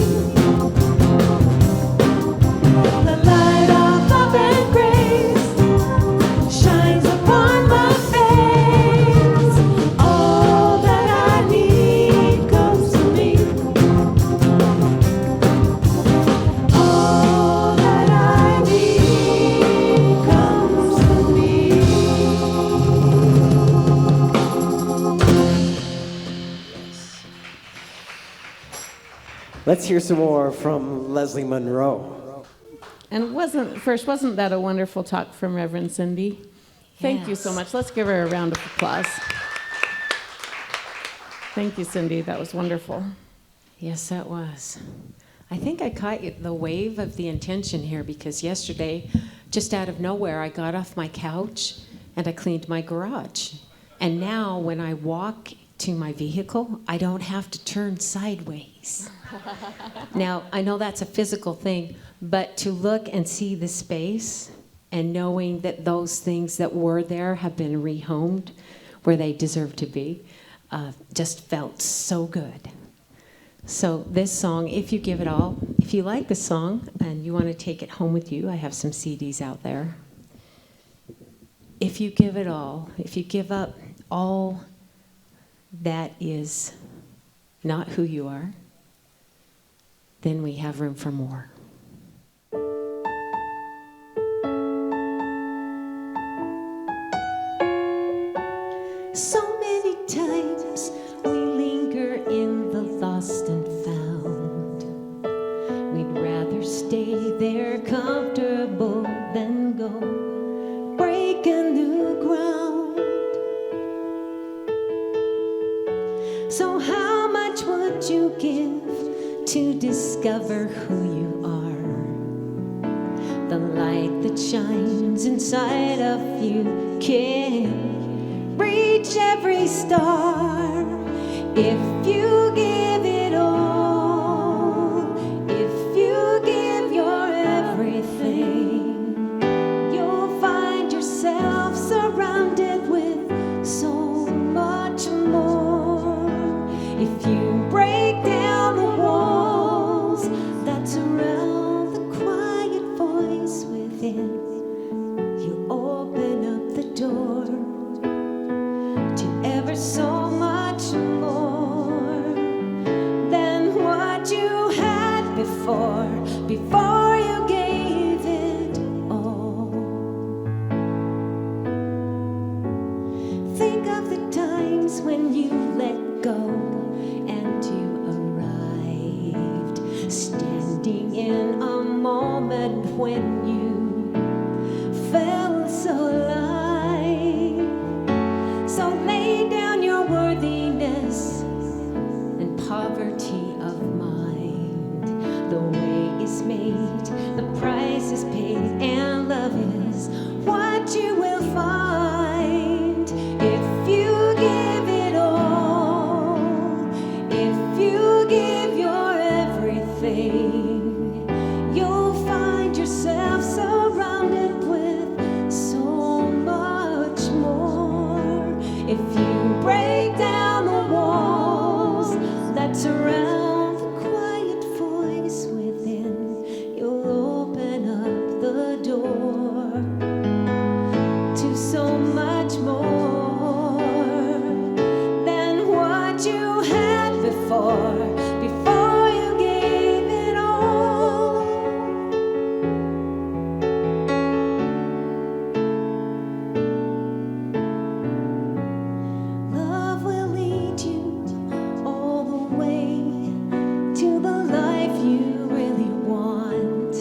The light of love and grace shines upon my face. All that I need comes to me. All that I need comes to me. Let's hear some more from Lezlee Monroe. And wasn't that a wonderful talk from Reverend Cindy? Thank you so much. Let's give her a round of applause. Thank you, Cindy. That was wonderful. Yes, that was. I think I caught the wave of the intention here because yesterday, just out of nowhere, I got off my couch and I cleaned my garage. And now when I walk to my vehicle, I don't have to turn sideways. Now, I know that's a physical thing, but to look and see the space and knowing that those things that were there have been rehomed where they deserve to be, just felt so good. So this song, If You Give It All, if you like the song and you want to take it home with you, I have some CDs out there. If you give it all, if you give up all that is not who you are, then we have room for more. So many times we linger in the lost and found. to discover who you are. The light that shines inside of you can reach every star if you give it all. If you give your everything, you'll find yourself surrounded with so much more. If you break down the walls that surround the quiet voice within, you open up the door to ever so much more than what you had before you gave it all. Think of the times when you let go and you arrived, standing in a moment when you felt so light. So lay down your worthiness and poverty of mind. The way is made, the price is paid, and love is what you will find if you give it all. If you give your everything, you'll find yourself surrounded with so much more. If you break down the walls that surround the quiet voice within, you'll open up the door to so much more than what you had before you gave it all. Love will lead you all the way to the life you really want.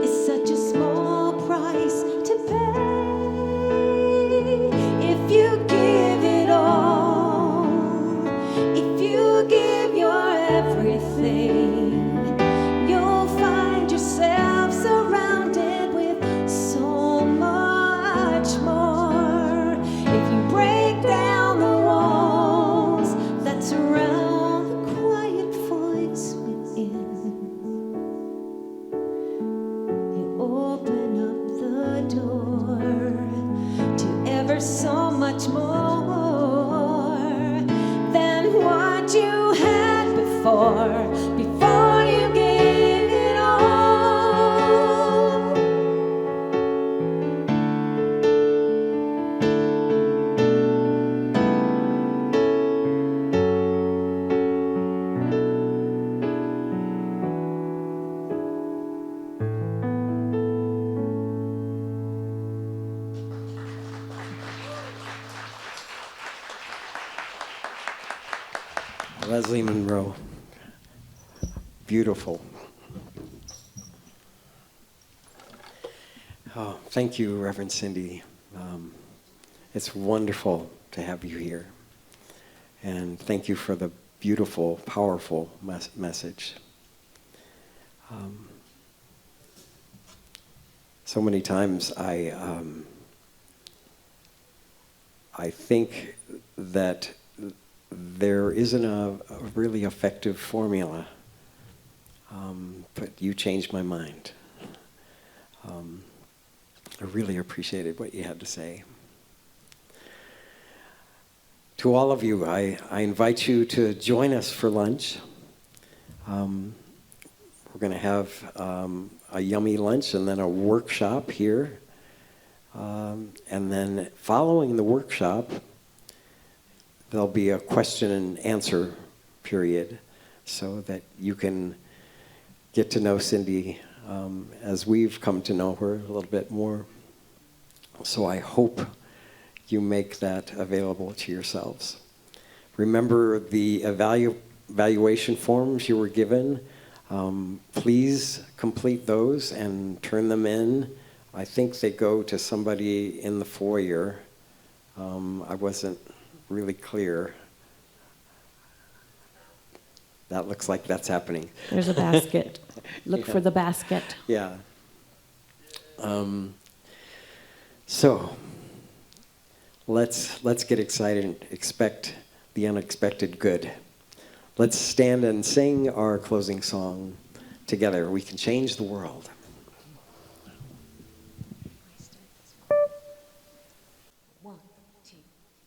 It's such a small price to pay if you give it all. If you give your everything, you'll find yourself surrounded with so much more. If you break down the walls that surround the quiet voice within, you open up the door to ever so much more than what you had before you gave it all. Lezlee Monroe. Beautiful. Oh, thank you, Reverend Cindy. It's wonderful to have you here. And thank you for the beautiful, powerful message. So many times I think that there isn't a really effective formula, but you changed my mind. I really appreciated what you had to say. To all of you, I invite you to join us for lunch. We're going to have a yummy lunch and then a workshop here. And then following the workshop, there'll be a question and answer period so that you can get to know Cindy as we've come to know her a little bit more. So I hope you make that available to yourselves. Remember the evaluation forms you were given. Please complete those and turn them in. I think they go to somebody in the foyer. I wasn't really clear. that looks like that's happening. There's a basket. Look for the basket. Yeah. So let's get excited and expect the unexpected good. Let's stand and sing our closing song together. We can change the world. One, two,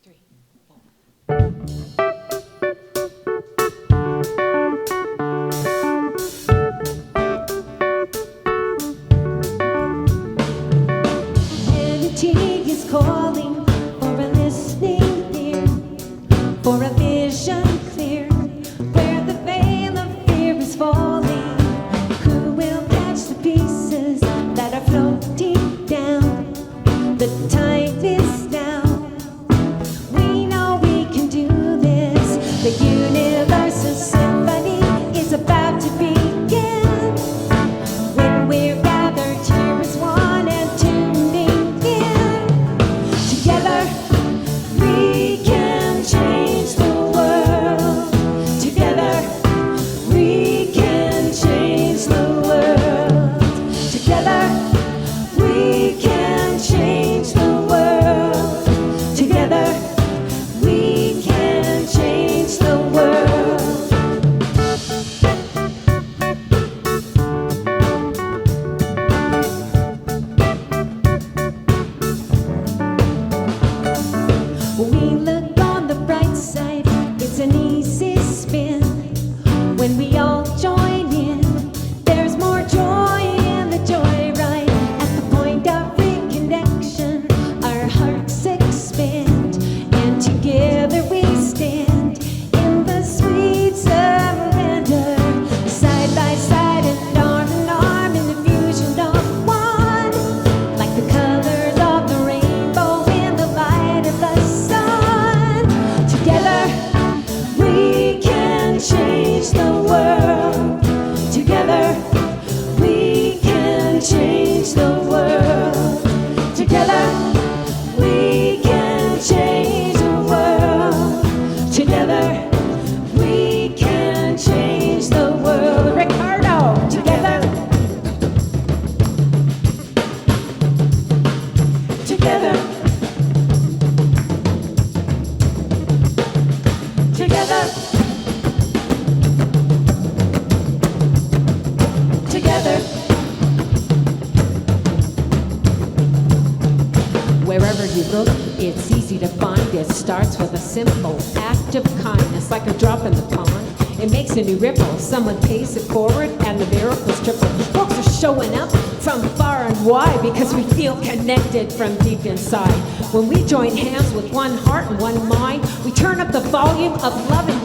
three, four. Humanity is calling for a listening ear, for a vision clear, where the veil of fear is falling. Who will catch the pieces that are floating down? The time is now. We know we can do this. The universal symphony is about to begin. When we're gathered here as one and tuning in, together we can change the world. Together we can change the world. Together we can change the world. Together we can change the world. We look on the bright side, it's an easy spin. When we all join in, there's more joy in the joyride. At the point of reconnection, our hearts expand, and together we stand in the sweet surrender, side by side and arm in arm in the fusion of one, like the colors of the rainbow in the light of the sun. Together we can change the world. Together we can change the world. Together we can change the world. Together we can change the world. Ricardo, together. Together. Together. Together. Wherever you look, it's easy to find. It starts with a simple act of kindness, like a drop in the pond. It makes a new ripple. Someone pays it forward, and the miracles triple. Folks are showing up from far and wide because we feel connected from deep inside. When we join hands with one heart and one mind, we turn up the volume of love and